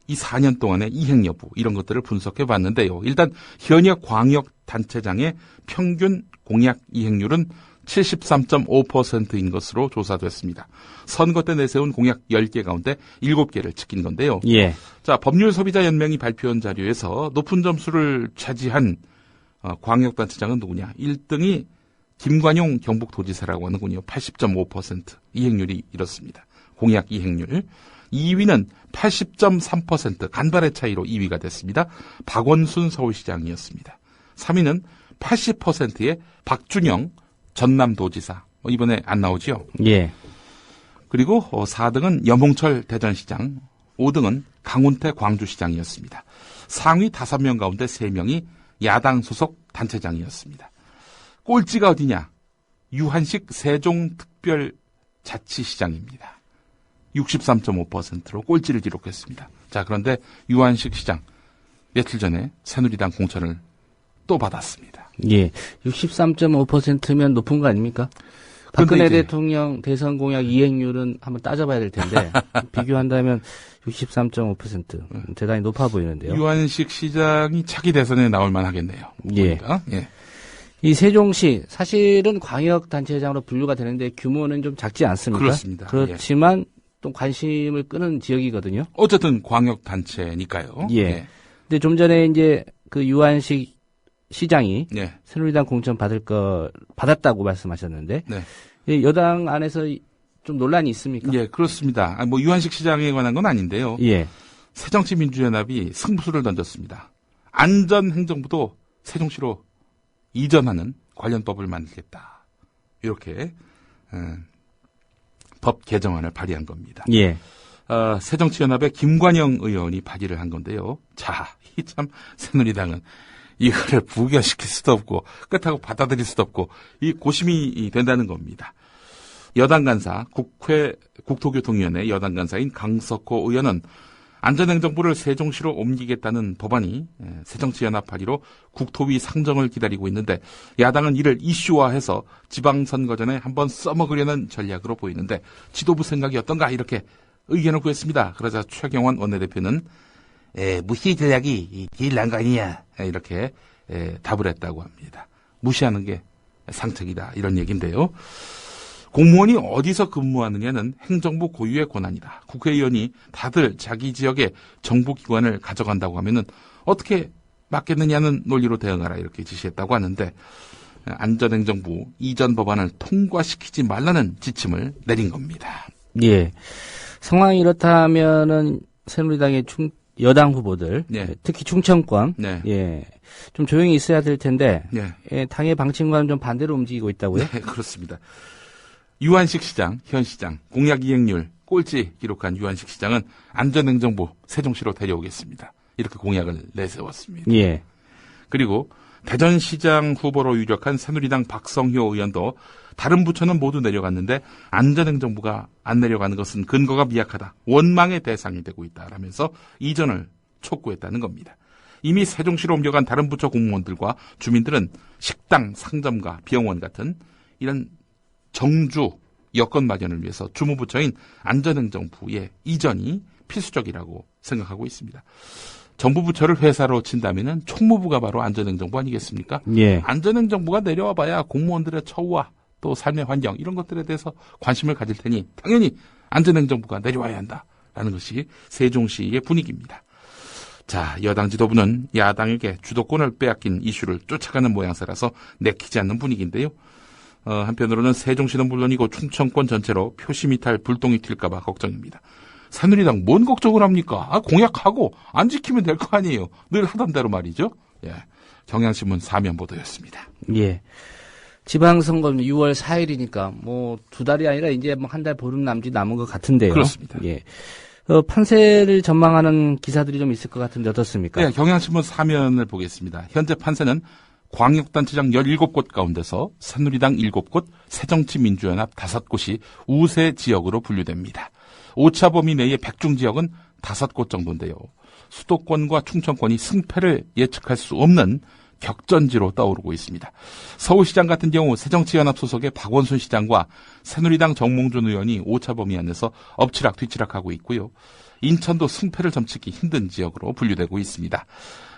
이 4년 동안의 이행 여부 이런 것들을 분석해 봤는데요. 일단 현역 광역단체장의 평균 공약 이행률은 73.5%인 것으로 조사됐습니다. 선거 때 내세운 공약 10개 가운데 7개를 지킨 건데요. 예. 자, 법률소비자연맹이 발표한 자료에서 높은 점수를 차지한 광역단체장은 누구냐? 1등이 김관용 경북도지사라고 하는군요. 80.5%. 이행률이 이렇습니다. 공약 이행률. 2위는 80.3% 간발의 차이로 2위가 됐습니다. 박원순 서울시장이었습니다. 3위는 80%의 박준영 전남도지사. 이번에 안 나오죠? 예. 그리고 4등은 염홍철 대전시장, 5등은 강훈태 광주시장이었습니다. 상위 5명 가운데 3명이 야당 소속 단체장이었습니다. 꼴찌가 어디냐? 유한식 세종특별자치시장입니다. 63.5%로 꼴찌를 기록했습니다. 자, 그런데 유한식 시장 며칠 전에 새누리당 공천을 또 받았습니다. 예, 63.5%면 높은 거 아닙니까? 박근혜 대통령 대선 공약 이행률은 한번 따져봐야 될 텐데 비교한다면 63.5% 대단히 높아 보이는데요. 유한식 시장이 차기 대선에 나올 만하겠네요. 예. 예. 이 세종시 사실은 광역단체장으로 분류가 되는데 규모는 좀 작지 않습니까? 그렇습니다. 그렇지만 또 관심을 끄는 지역이거든요. 어쨌든 광역단체니까요. 예. 근데 좀 전에 이제 그 유한식 시장이 네. 새누리당 공천 받았다고 말씀하셨는데 네. 여당 안에서 좀 논란이 있습니까? 예, 그렇습니다. 유한식 시장에 관한 건 아닌데요. 예. 새정치민주연합이 승부수를 던졌습니다. 안전행정부도 세종시로 이전하는 관련법을 만들겠다. 이렇게 법 개정안을 발의한 겁니다. 예. 새정치연합의 김관영 의원이 발의를 한 건데요. 자, 이 참 새누리당은 이거를 부결시킬 수도 없고 끝하고 받아들일 수도 없고 이 고심이 된다는 겁니다. 여당 간사 국토교통위원회 여당 간사인 강석호 의원은 안전행정부를 세종시로 옮기겠다는 법안이 새정치연합 발의로 국토위 상정을 기다리고 있는데 야당은 이를 이슈화해서 지방선거 전에 한번 써먹으려는 전략으로 보이는데 지도부 생각이 어떤가 이렇게 의견을 구했습니다. 그러자 최경환 원내대표는 무시 전략이 제일 나은 거 아니냐 이렇게 답을 했다고 합니다. 무시하는 게 상책이다 이런 얘기인데요. 공무원이 어디서 근무하느냐는 행정부 고유의 권한이다. 국회의원이 다들 자기 지역에 정부기관을 가져간다고 하면은 어떻게 맡겠느냐는 논리로 대응하라 이렇게 지시했다고 하는데 안전행정부 이전 법안을 통과시키지 말라는 지침을 내린 겁니다. 예. 상황이 이렇다면은 새누리당의 여당 후보들, 네. 특히 충청권, 네. 예, 좀 조용히 있어야 될 텐데, 네. 예, 당의 방침과는 좀 반대로 움직이고 있다고요? 네, 그렇습니다. 유한식 시장, 현 시장, 공약 이행률 꼴찌 기록한 유한식 시장은 안전행정부 세종시로 데려오겠습니다. 이렇게 공약을 내세웠습니다. 예. 그리고 대전시장 후보로 유력한 새누리당 박성효 의원도 다른 부처는 모두 내려갔는데 안전행정부가 안 내려가는 것은 근거가 미약하다. 원망의 대상이 되고 있다라면서 이전을 촉구했다는 겁니다. 이미 세종시로 옮겨간 다른 부처 공무원들과 주민들은 식당, 상점과 병원 같은 이런 정주 여건 마련을 위해서 주무부처인 안전행정부의 이전이 필수적이라고 생각하고 있습니다. 정부 부처를 회사로 친다면은 총무부가 바로 안전행정부 아니겠습니까? 예. 안전행정부가 내려와 봐야 공무원들의 처우와 또 삶의 환경 이런 것들에 대해서 관심을 가질 테니 당연히 안전행정부가 내려와야 한다라는 것이 세종시의 분위기입니다. 자, 여당 지도부는 야당에게 주도권을 빼앗긴 이슈를 쫓아가는 모양새라서 내키지 않는 분위기인데요. 한편으로는 세종시는 물론이고 충청권 전체로 표심이탈 불똥이 튈까 봐 걱정입니다. 새누리당 뭔 걱정을 합니까? 공약하고 안 지키면 될 거 아니에요. 늘 하던 대로 말이죠. 예. 경향신문 사면 보도였습니다. 예. 지방선거는 6월 4일이니까 뭐 2달이 아니라 이제 뭐 한 달 보름 남짓 남은 것 같은데요. 그렇습니다. 예. 판세를 전망하는 기사들이 좀 있을 것 같은데 어떻습니까? 네, 경향신문 사면을 보겠습니다. 현재 판세는 광역단체장 17곳 가운데서 새누리당 7곳, 새정치민주연합 5곳이 우세 지역으로 분류됩니다. 오차 범위 내의 백중 지역은 5곳 정도인데요. 수도권과 충청권이 승패를 예측할 수 없는 격전지로 떠오르고 있습니다. 서울시장 같은 경우 새정치연합 소속의 박원순 시장과 새누리당 정몽준 의원이 오차 범위 안에서 엎치락 뒤치락하고 있고요. 인천도 승패를 점치기 힘든 지역으로 분류되고 있습니다.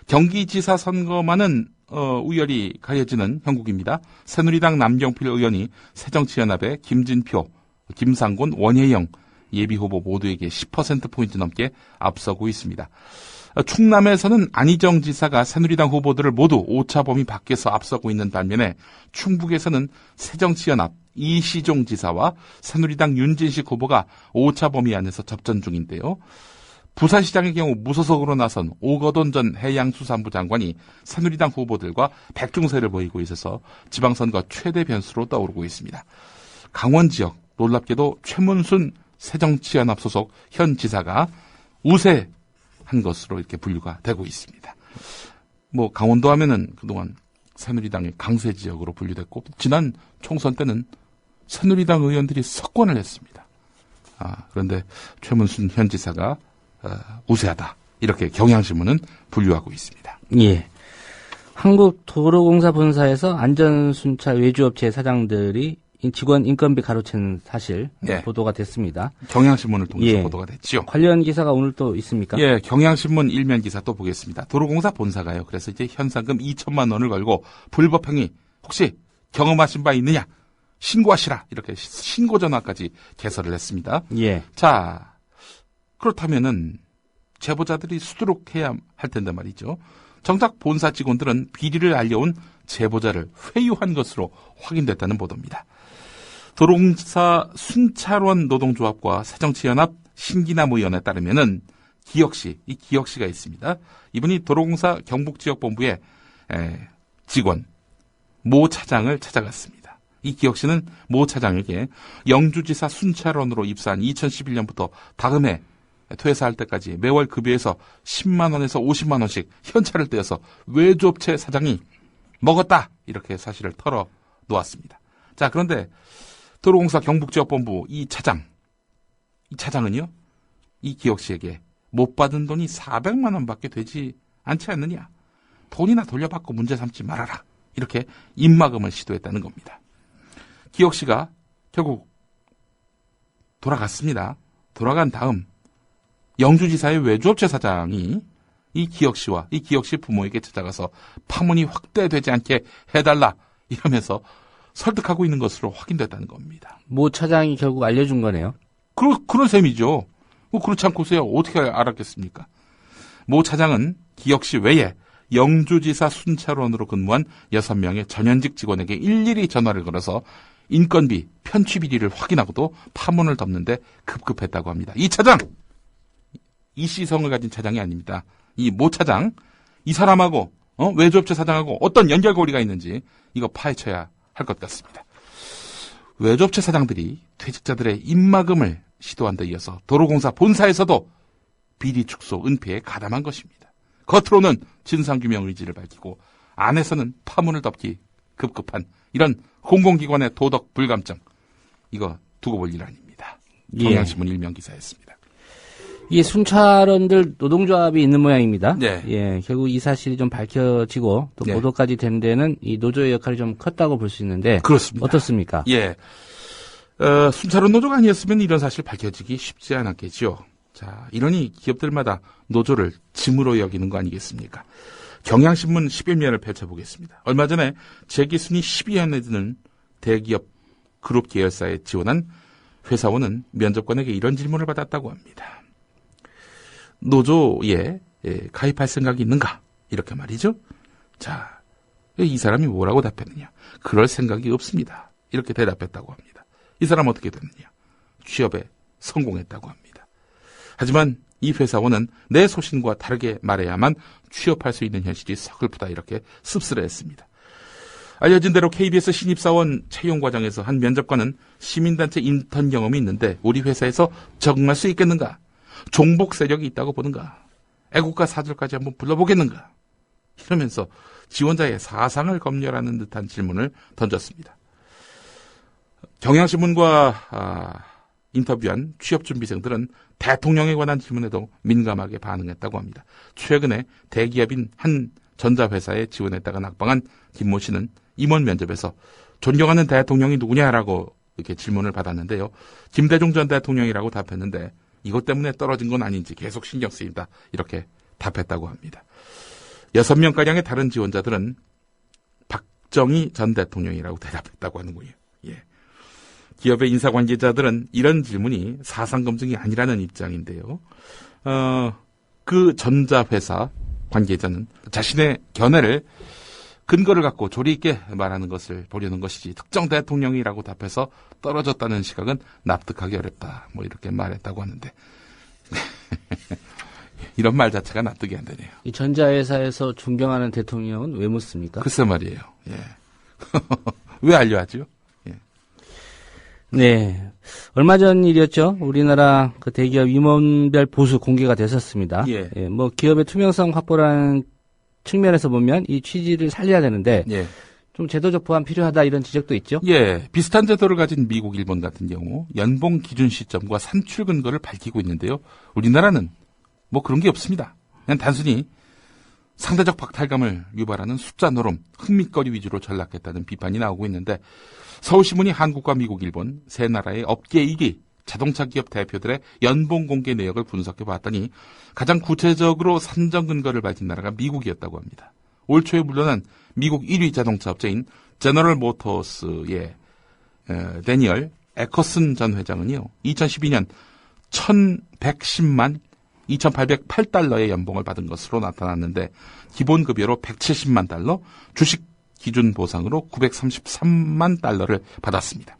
경기지사 선거만은 우열이 가려지는 형국입니다. 새누리당 남경필 의원이 새정치연합의 김진표, 김상곤, 원혜영 예비후보 모두에게 10%포인트 넘게 앞서고 있습니다. 충남에서는 안희정 지사가 새누리당 후보들을 모두 오차 범위 밖에서 앞서고 있는 반면에 충북에서는 새정치연합 이시종 지사와 새누리당 윤진식 후보가 오차 범위 안에서 접전 중인데요. 부산시장의 경우 무소속으로 나선 오거돈 전 해양수산부 장관이 새누리당 후보들과 백중세를 보이고 있어서 지방선거 최대 변수로 떠오르고 있습니다. 강원 지역 놀랍게도 최문순 새정치연합 소속 현 지사가 우세한 것으로 이렇게 분류가 되고 있습니다. 강원도 하면은 그동안 새누리당의 강세 지역으로 분류됐고 지난 총선 때는 새누리당 의원들이 석권을 했습니다. 그런데 최문순 현 지사가 우세하다. 이렇게 경향신문은 분류하고 있습니다. 예. 한국도로공사 본사에서 안전순찰 외주업체 사장들이 직원 인건비 가로챈 사실 보도가 됐습니다. 경향신문을 통해서 보도가 됐죠. 관련 기사가 오늘 또 있습니까? 예, 경향신문 일면 기사 또 보겠습니다. 도로공사 본사가요. 그래서 이제 현상금 2천만 원을 걸고 불법행위 혹시 경험하신 바 있느냐? 신고하시라. 이렇게 신고 전화까지 개설을 했습니다. 예. 자, 그렇다면은 제보자들이 수두룩해야 할 텐데 말이죠. 정작 본사 직원들은 비리를 알려온 제보자를 회유한 것으로 확인됐다는 보도입니다. 도로공사 순찰원 노동조합과 새정치연합 신기남 의원에 따르면은 이 기혁씨가 있습니다. 이분이 도로공사 경북지역본부의 직원 모 차장을 찾아갔습니다. 이 기혁씨는 모 차장에게 영주지사 순찰원으로 입사한 2011년부터 다음해 퇴사할 때까지 매월 급여에서 10만 원에서 50만 원씩 현찰을 떼어서 외주업체 사장이 먹었다. 이렇게 사실을 털어놓았습니다. 자, 그런데 도로공사 경북지역본부 이 차장은요, 이 기혁씨에게 못 받은 돈이 400만 원밖에 되지 않지 않느냐. 돈이나 돌려받고 문제 삼지 말아라. 이렇게 입막음을 시도했다는 겁니다. 기혁씨가 결국 돌아갔습니다. 돌아간 다음 영주지사의 외주업체 사장이 이 기혁씨와 이 기혁씨 부모에게 찾아가서 파문이 확대되지 않게 해달라 이러면서 설득하고 있는 것으로 확인됐다는 겁니다. 모 차장이 결국 알려준 거네요. 그런 셈이죠. 그렇지 않고서야 어떻게 알았겠습니까? 모 차장은 기혁씨 외에 영주지사 순찰원으로 근무한 6명의 전현직 직원에게 일일이 전화를 걸어서 인건비, 편취 비리를 확인하고도 파문을 덮는데 급급했다고 합니다. 이 차장! 이씨성을 가진 차장이 아닙니다. 이 모 차장, 이 사람하고 외주업체 사장하고 어떤 연결고리가 있는지 이거 파헤쳐야 할 것 같습니다. 외주업체 사장들이 퇴직자들의 입막음을 시도한 데 이어서 도로공사 본사에서도 비리 축소, 은폐에 가담한 것입니다. 겉으로는 진상규명 의지를 밝히고 안에서는 파문을 덮기 급급한 이런 공공기관의 도덕 불감증, 이거 두고 볼 일 아닙니다. 경향신문 일면 기사였습니다. 이 순찰원들 노동조합이 있는 모양입니다. 네. 예, 결국 이 사실이 좀 밝혀지고 또 보도까지 된 데는 이 노조의 역할이 좀 컸다고 볼 수 있는데 그렇습니다. 어떻습니까? 예, 순찰원 노조가 아니었으면 이런 사실 밝혀지기 쉽지 않았겠죠. 자, 이러니 기업들마다 노조를 짐으로 여기는 거 아니겠습니까? 경향신문 11면을 펼쳐보겠습니다. 얼마 전에 재기순위 12위안에 드는 대기업 그룹 계열사에 지원한 회사원은 면접관에게 이런 질문을 받았다고 합니다. 노조에 가입할 생각이 있는가? 이렇게 말이죠. 자, 이 사람이 뭐라고 답했느냐? 그럴 생각이 없습니다. 이렇게 대답했다고 합니다. 이 사람 어떻게 됐느냐? 취업에 성공했다고 합니다. 하지만 이 회사원은 내 소신과 다르게 말해야만 취업할 수 있는 현실이 서글프다 이렇게 씁쓸해했습니다. 알려진 대로 KBS 신입사원 채용 과정에서 한 면접관은 시민단체 인턴 경험이 있는데 우리 회사에서 적응할 수 있겠는가? 종북 세력이 있다고 보는가? 애국가 사절까지 한번 불러보겠는가? 이러면서 지원자의 사상을 검열하는 듯한 질문을 던졌습니다. 경향신문과 인터뷰한 취업준비생들은 대통령에 관한 질문에도 민감하게 반응했다고 합니다. 최근에 대기업인 한 전자회사에 지원했다가 낙방한 김모 씨는 임원 면접에서 존경하는 대통령이 누구냐라고 이렇게 질문을 받았는데요. 김대중 전 대통령이라고 답했는데 이것 때문에 떨어진 건 아닌지 계속 신경 쓰인다 이렇게 답했다고 합니다. 6명가량의 다른 지원자들은 박정희 전 대통령이라고 대답했다고 하는군요. 예. 기업의 인사 관계자들은 이런 질문이 사상 검증이 아니라는 입장인데요. 그 전자회사 관계자는 자신의 견해를 근거를 갖고 조리 있게 말하는 것을 보려는 것이지 특정 대통령이라고 답해서 떨어졌다는 시각은 납득하기 어렵다. 뭐 이렇게 말했다고 하는데 이런 말 자체가 납득이 안 되네요. 이 전자회사에서 존경하는 대통령은 왜 묻습니까? 글쎄 말이에요. 예. 왜 알려하죠? 예. 네. 얼마 전 일이었죠. 우리나라 그 대기업 임원별 보수 공개가 됐었습니다. 예. 예, 뭐 기업의 투명성 확보라는 측면에서 보면 이 취지를 살려야 되는데 예. 좀 제도적 보완 필요하다 이런 지적도 있죠. 예, 비슷한 제도를 가진 미국, 일본 같은 경우 연봉 기준 시점과 산출 근거를 밝히고 있는데요. 우리나라는 뭐 그런 게 없습니다. 그냥 단순히 상대적 박탈감을 유발하는 숫자 노름, 흥미거리 위주로 전락했다는 비판이 나오고 있는데 서울신문이 한국과 미국, 일본 세 나라의 업계 1위 자동차 기업 대표들의 연봉 공개 내역을 분석해 봤더니 가장 구체적으로 산정 근거를 밝힌 나라가 미국이었다고 합니다. 올 초에 물러난 미국 1위 자동차 업체인 제너럴 모터스의 데니얼 에커슨 전 회장은요. 2012년 1,110만 2,808달러의 연봉을 받은 것으로 나타났는데 기본급여로 170만 달러, 주식 기준 보상으로 933만 달러를 받았습니다.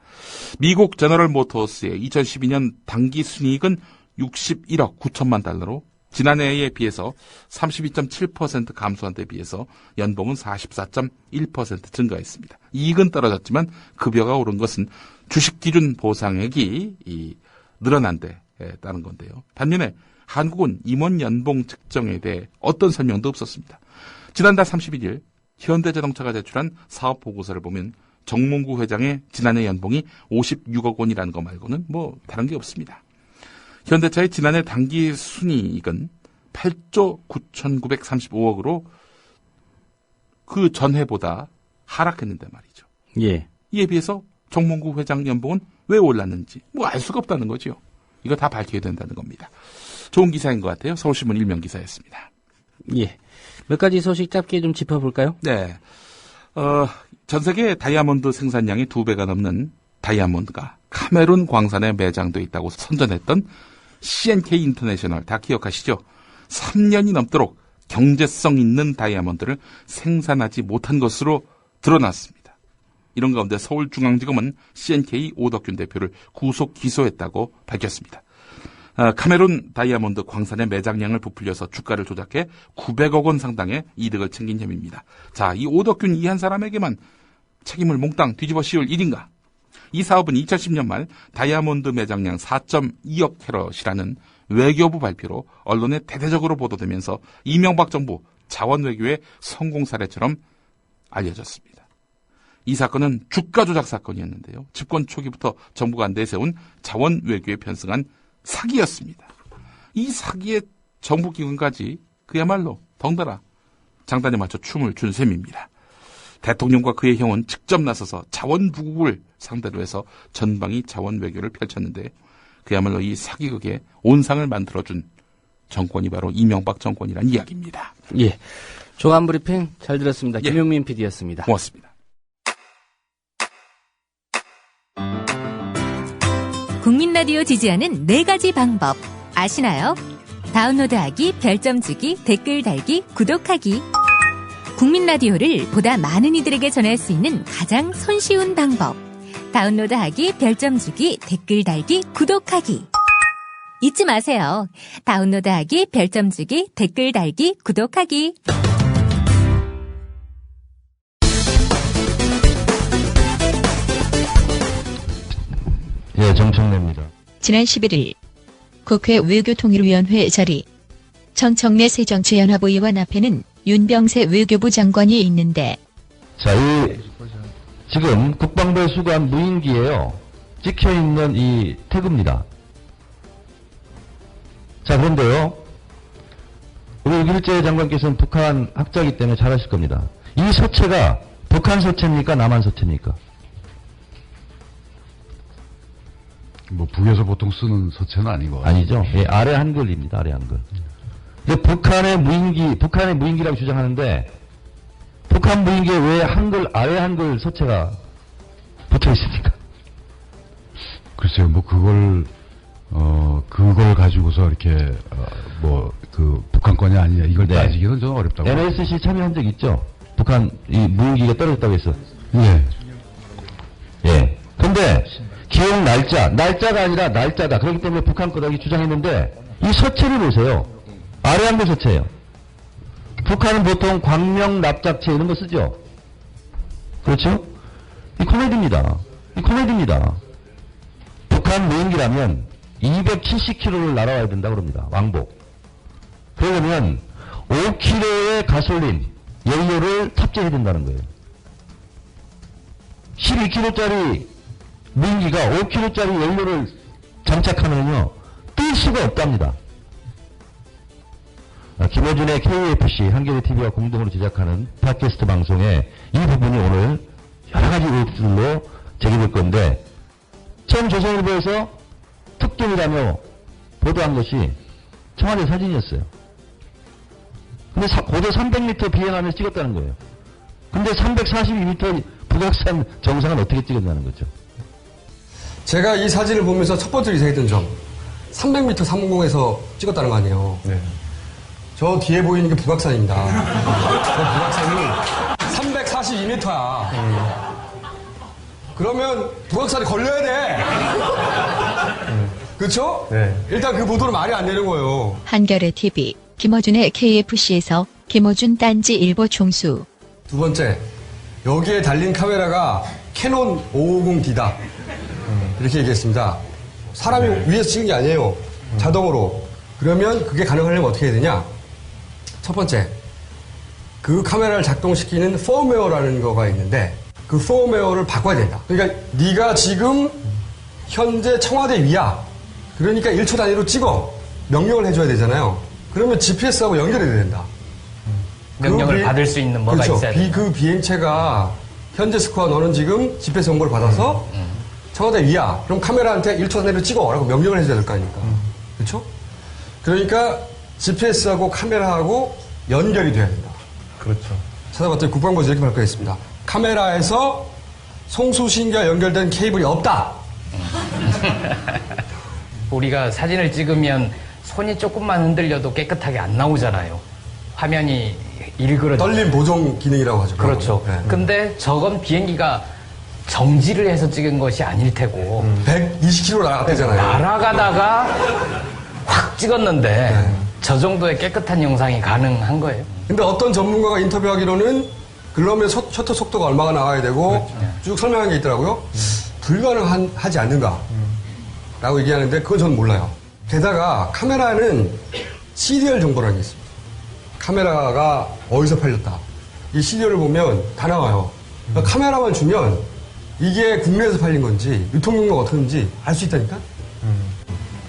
미국 제너럴 모터스의 2012년 당기 순이익은 61억 9천만 달러로 지난해에 비해서 32.7% 감소한 데 비해서 연봉은 44.1% 증가했습니다. 이익은 떨어졌지만 급여가 오른 것은 주식 기준 보상액이 늘어난 데 따른 건데요. 반면에 한국은 임원 연봉 측정에 대해 어떤 설명도 없었습니다. 지난달 31일 현대자동차가 제출한 사업보고서를 보면 정몽구 회장의 지난해 연봉이 56억 원이라는 거 말고는 뭐 다른 게 없습니다. 현대차의 지난해 당기 순이익은 8조 9,935억으로 그 전해보다 하락했는데 말이죠. 예. 이에 비해서 정몽구 회장 연봉은 왜 올랐는지 뭐 알 수가 없다는 거죠. 이거 다 밝혀야 된다는 겁니다. 좋은 기사인 것 같아요. 서울신문 일면 기사였습니다. 예. 몇 가지 소식 짧게 좀 짚어볼까요? 네. 전 세계 다이아몬드 생산량이 2배가 넘는 다이아몬드가 카메룬 광산에 매장돼 있다고 선전했던 CNK 인터내셔널 다 기억하시죠? 3년이 넘도록 경제성 있는 다이아몬드를 생산하지 못한 것으로 드러났습니다. 이런 가운데 서울중앙지검은 CNK 오덕균 대표를 구속 기소했다고 밝혔습니다. 카메룬 다이아몬드 광산의 매장량을 부풀려서 주가를 조작해 900억 원 상당의 이득을 챙긴 혐의입니다. 자, 이 오덕균 이 한 사람에게만 책임을 몽땅 뒤집어 씌울 일인가? 이 사업은 2010년 말 다이아몬드 매장량 4.2억 캐럿이라는 외교부 발표로 언론에 대대적으로 보도되면서 이명박 정부 자원 외교의 성공 사례처럼 알려졌습니다. 이 사건은 주가 조작 사건이었는데요. 집권 초기부터 정부가 내세운 자원 외교에 편승한 사기였습니다. 이 사기에 정부 기관까지 그야말로 덩달아 장단에 맞춰 춤을 춘 셈입니다. 대통령과 그의 형은 직접 나서서 자원 부국을 상대로 해서 전방위 자원 외교를 펼쳤는데 그야말로 이 사기극에 온상을 만들어준 정권이 바로 이명박 정권이란 이야기입니다. 예, 조간 브리핑 잘 들었습니다. 예. 김용민 PD였습니다. 고맙습니다. 국민 라디오 지지하는 4가지 방법 아시나요? 다운로드하기, 별점 주기, 댓글 달기, 구독하기. 국민 라디오를 보다 많은 이들에게 전할 수 있는 가장 손쉬운 방법. 다운로드하기, 별점 주기, 댓글 달기, 구독하기. 잊지 마세요. 다운로드하기, 별점 주기, 댓글 달기, 구독하기. 예, 정청래입니다. 지난 11일 국회 외교통일위원회 자리 정청래 새정치연합 의원 앞에는 윤병세 외교부 장관이 있는데 자, 지금 국방부에 수거한 무인기예요. 찍혀있는 이 태그입니다. 자, 그런데요. 우리 유길재 장관께서는 북한 학자이기 때문에 잘 아실 겁니다. 이 서체가 북한 서체입니까? 남한 서체입니까? 뭐 북에서 보통 쓰는 서체는 아니고 아니죠. 예, 아래 한글입니다. 아래 한글. 북한의 무인기라고 주장하는데 북한 북한 무인기에 왜 아래 한글 서체가 붙어 있습니까? 글쎄요, 뭐 그걸 가지고서 이렇게 북한권이 아니냐 이걸 네. 따지기는 좀 어렵다고. NSC 참여한 적 있죠? 북한 이 무인기가 떨어졌다고 했어. 예. 예. 근데 기록 날짜가 아니라 날짜다. 그렇기 때문에 북한 거다 이렇게 주장했는데 이 서체를 보세요. 아래 한글 서체예요. 북한은 보통 광명 납작체 이런 거 쓰죠. 그렇죠? 이 코미디입니다. 북한 무인기라면 270km를 날아와야 된다고 그럽니다. 왕복. 그러려면 5kg의 가솔린, 연료를 탑재해야 된다는 거예요. 12kg짜리 무인기가 5kg짜리 연료를 장착하면요, 뜰 수가 없답니다. 김어준의 KFC, 한겨레 TV와 공동으로 제작하는 팟캐스트 방송에 이 부분이 오늘 여러 가지 의혹들로 제기될 건데, 처음 조선일보에서 특종이라며 보도한 것이 청와대 사진이었어요. 근데 고도 300m 비행하면서 찍었다는 거예요. 근데 342m 북악산 정상은 어떻게 찍었냐는 거죠. 제가 이 사진을 보면서 첫 번째로 이상했던 점, 300m 상공에서 찍었다는 거 아니에요. 네. 저 뒤에 보이는 게 북악산입니다. 저 북악산이 342m야. 그러면 북악산이 걸려야 돼. 그렇죠? 네. 일단 그 보도는 말이 안 되는 거예요. 한겨레 TV, 김어준의 KFC에서 김어준 딴지 일보 총수. 두 번째, 여기에 달린 카메라가 캐논 550D다. 이렇게 얘기했습니다. 사람이 위에서 찍은 게 아니에요. 자동으로. 그러면 그게 가능하려면 어떻게 해야 되냐? 첫 번째, 그 카메라를 작동시키는 펌웨어라는 거가 있는데 그 펌웨어를 바꿔야 된다. 그러니까 네가 지금 현재 청와대 위야. 그러니까 1초 단위로 찍어. 명령을 해줘야 되잖아요. 그러면 GPS하고 연결이 돼야 된다. 명령을 받을 수 있는 뭐가 그렇죠. 있어야 된다. 그 비행체가 현재 스코어 너는 지금 GPS 정보를 받아서 청와대 위야. 그럼 카메라한테 1초 단위로 찍어. 라고 명령을 해줘야 될 거 아닙니까? 그렇죠? 그러니까 GPS하고 카메라하고 연결이 돼야 된다. 그렇죠. 찾아봤더니 국방부에서 이렇게 발표했습니다. 카메라에서 송수신기와 연결된 케이블이 없다. 우리가 사진을 찍으면 손이 조금만 흔들려도 깨끗하게 안 나오잖아요. 화면이 일그러져. 떨림 보정 기능이라고 하죠. 그렇죠. 네. 근데 저건 비행기가 정지를 해서 찍은 것이 아닐 테고 120km 날아갔대잖아요. 날아가다가 확 찍었는데 저 정도의 깨끗한 영상이 가능한 거예요. 근데 어떤 전문가가 인터뷰하기로는 그러면 셔터 속도가 얼마가 나와야 되고 쭉 설명한 게 있더라고요. 불가능하지 않는가 라고 얘기하는데 그건 저는 몰라요. 게다가 카메라는 CDR 정보라는 게 있습니다. 카메라가 어디서 팔렸다. 이 CDR을 보면 다 나와요. 그러니까 카메라만 주면 이게 국내에서 팔린 건지 유통용로가 어떤지 알 수 있다니까?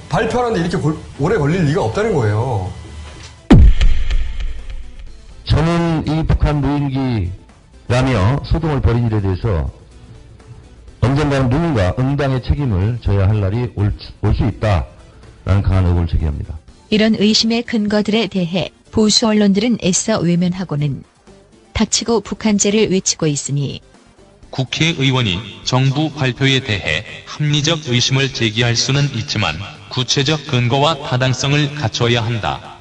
발표하는데 이렇게 오래 걸릴 리가 없다는 거예요. 저는 이 북한 무인기라며 소동을 벌인 일에 대해서 언젠가는 누군가 응당의 책임을 져야 할 날이 올 수 있다라는 강한 의혹을 제기합니다. 이런 의심의 근거들에 대해 보수 언론들은 애써 외면하고는 닥치고 북한제를 외치고 있으니 국회의원이 정부 발표에 대해 합리적 의심을 제기할 수는 있지만 구체적 근거와 타당성을 갖춰야 한다.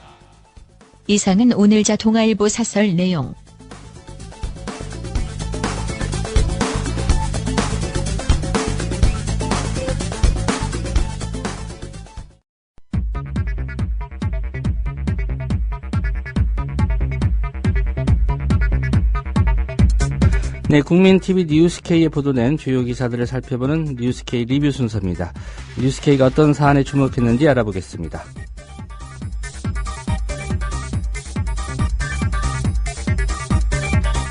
이상은 오늘자 동아일보 사설 내용. 네, 국민TV 뉴스K에 보도된 주요 기사들을 살펴보는 뉴스K 리뷰 순서입니다. 뉴스K가 어떤 사안에 주목했는지 알아보겠습니다.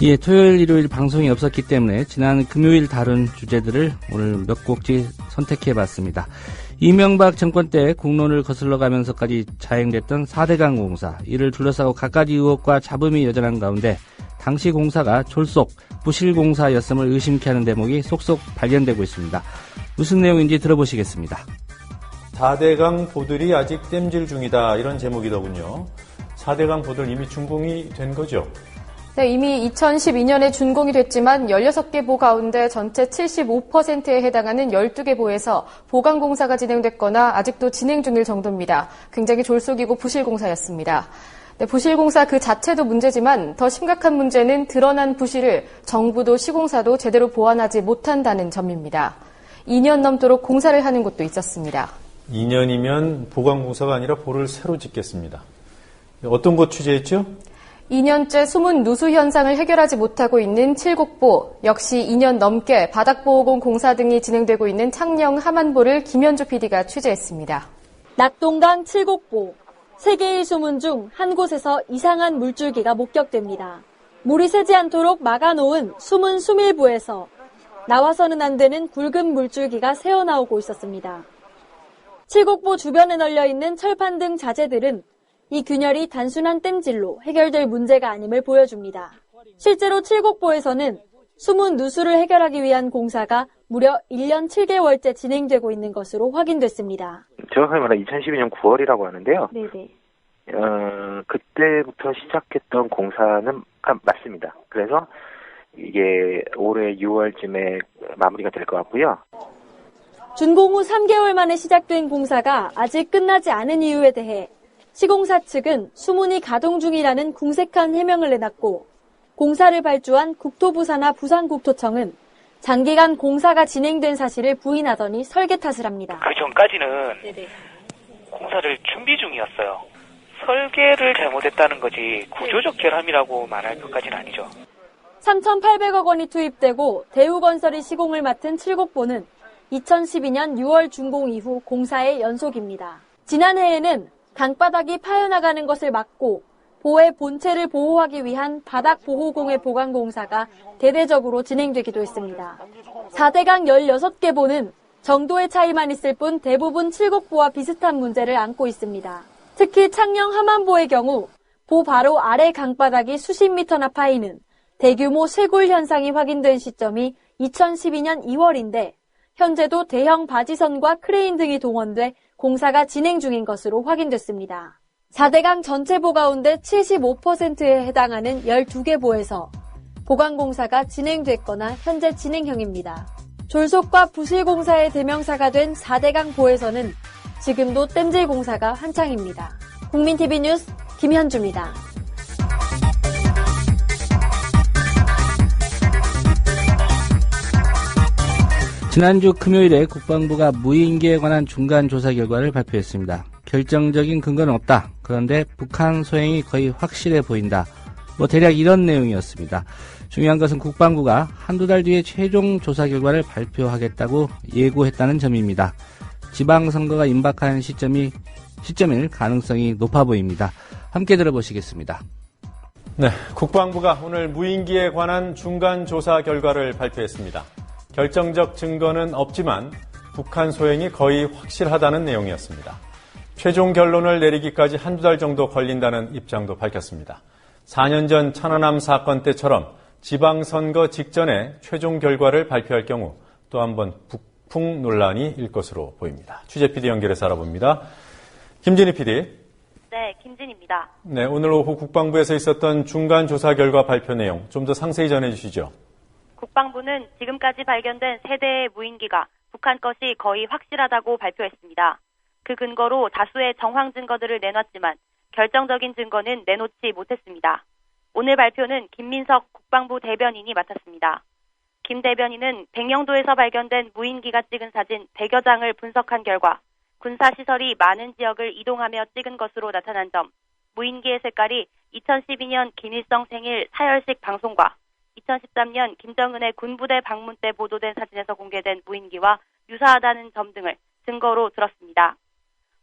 예, 토요일, 일요일 방송이 없었기 때문에 지난 금요일 다룬 주제들을 오늘 몇 곡지 선택해봤습니다. 이명박 정권 때 국론을 거슬러 가면서까지 자행됐던 4대강 공사, 이를 둘러싸고 갖가지 의혹과 잡음이 여전한 가운데 당시 공사가 졸속, 부실 공사였음을 의심케 하는 대목이 속속 발견되고 있습니다. 무슨 내용인지 들어보시겠습니다. 4대강 보들이 아직 땜질 중이다, 이런 제목이더군요. 4대강 보들 이미 준공이 된 거죠? 네, 이미 2012년에 준공이 됐지만 16개 보 가운데 전체 75%에 해당하는 12개 보에서 보강 공사가 진행됐거나 아직도 진행 중일 정도입니다. 굉장히 졸속이고 부실 공사였습니다. 네, 부실 공사 그 자체도 문제지만 더 심각한 문제는 드러난 부실을 정부도 시공사도 제대로 보완하지 못한다는 점입니다. 2년 넘도록 공사를 하는 곳도 있었습니다. 2년이면 보강 공사가 아니라 보를 새로 짓겠습니다. 어떤 곳 취재했죠? 2년째 숨은 누수 현상을 해결하지 못하고 있는 칠곡보, 역시 2년 넘게 바닥보호공 공사 등이 진행되고 있는 창녕 함안보를 김현주 PD가 취재했습니다. 낙동강 칠곡보, 세계의 수문 중 한 곳에서 이상한 물줄기가 목격됩니다. 물이 새지 않도록 막아놓은 숨은 수밀부에서 나와서는 안 되는 굵은 물줄기가 새어나오고 있었습니다. 칠곡보 주변에 널려있는 철판 등 자재들은 이 균열이 단순한 땜질로 해결될 문제가 아님을 보여줍니다. 실제로 칠곡보에서는 숨은 누수를 해결하기 위한 공사가 무려 1년 7개월째 진행되고 있는 것으로 확인됐습니다. 정확하게 말하면 2012년 9월이라고 하는데요. 네네. 그때부터 시작했던 공사는 맞습니다. 그래서 이게 올해 6월쯤에 마무리가 될 것 같고요. 준공 후 3개월 만에 시작된 공사가 아직 끝나지 않은 이유에 대해 시공사 측은 수문이 가동 중이라는 궁색한 해명을 내놨고 공사를 발주한 국토부사나 부산국토청은 장기간 공사가 진행된 사실을 부인하더니 설계 탓을 합니다. 그 전까지는 공사를 준비 중이었어요. 설계를 잘못했다는 거지 구조적 결함이라고 말할 것까지는 아니죠. 3,800억 원이 투입되고 대우건설이 시공을 맡은 칠곡보는 2012년 6월 준공 이후 공사의 연속입니다. 지난해에는 강바닥이 파여나가는 것을 막고 보의 본체를 보호하기 위한 바닥보호공의 보강 공사가 대대적으로 진행되기도 했습니다. 4대강 16개 보는 정도의 차이만 있을 뿐 대부분 칠곡보와 비슷한 문제를 안고 있습니다. 특히 창녕 함안보의 경우 보 바로 아래 강바닥이 수십 미터나 파이는 대규모 쇄골 현상이 확인된 시점이 2012년 2월인데 현재도 대형 바지선과 크레인 등이 동원돼 공사가 진행 중인 것으로 확인됐습니다. 4대강 전체 보 가운데 75%에 해당하는 12개 보에서 보강 공사가 진행됐거나 현재 진행형입니다. 졸속과 부실 공사의 대명사가 된 4대강 보에서는 지금도 땜질 공사가 한창입니다. 국민TV 뉴스 김현주입니다. 지난주 금요일에 국방부가 무인기에 관한 중간 조사 결과를 발표했습니다. 결정적인 근거는 없다. 그런데 북한 소행이 거의 확실해 보인다. 대략 이런 내용이었습니다. 중요한 것은 국방부가 한두 달 뒤에 최종 조사 결과를 발표하겠다고 예고했다는 점입니다. 지방선거가 임박한 시점일 가능성이 높아 보입니다. 함께 들어보시겠습니다. 네, 국방부가 오늘 무인기에 관한 중간 조사 결과를 발표했습니다. 결정적 증거는 없지만 북한 소행이 거의 확실하다는 내용이었습니다. 최종 결론을 내리기까지 한두 달 정도 걸린다는 입장도 밝혔습니다. 4년 전 천안함 사건 때처럼 지방선거 직전에 최종 결과를 발표할 경우 또 한 번 북풍 논란이 일 것으로 보입니다. 취재 PD 연결해서 알아봅니다. 김진희 PD. 네, 김진희입니다. 네, 오늘 오후 국방부에서 있었던 중간 조사 결과 발표 내용 좀 더 상세히 전해주시죠. 국방부는 지금까지 발견된 3대의 무인기가 북한 것이 거의 확실하다고 발표했습니다. 그 근거로 다수의 정황 증거들을 내놨지만 결정적인 증거는 내놓지 못했습니다. 오늘 발표는 김민석 국방부 대변인이 맡았습니다. 김 대변인은 백령도에서 발견된 무인기가 찍은 사진 100여 장을 분석한 결과 군사시설이 많은 지역을 이동하며 찍은 것으로 나타난 점, 무인기의 색깔이 2012년 김일성 생일 사열식 방송과 2013년 김정은의 군부대 방문 때 보도된 사진에서 공개된 무인기와 유사하다는 점 등을 증거로 들었습니다.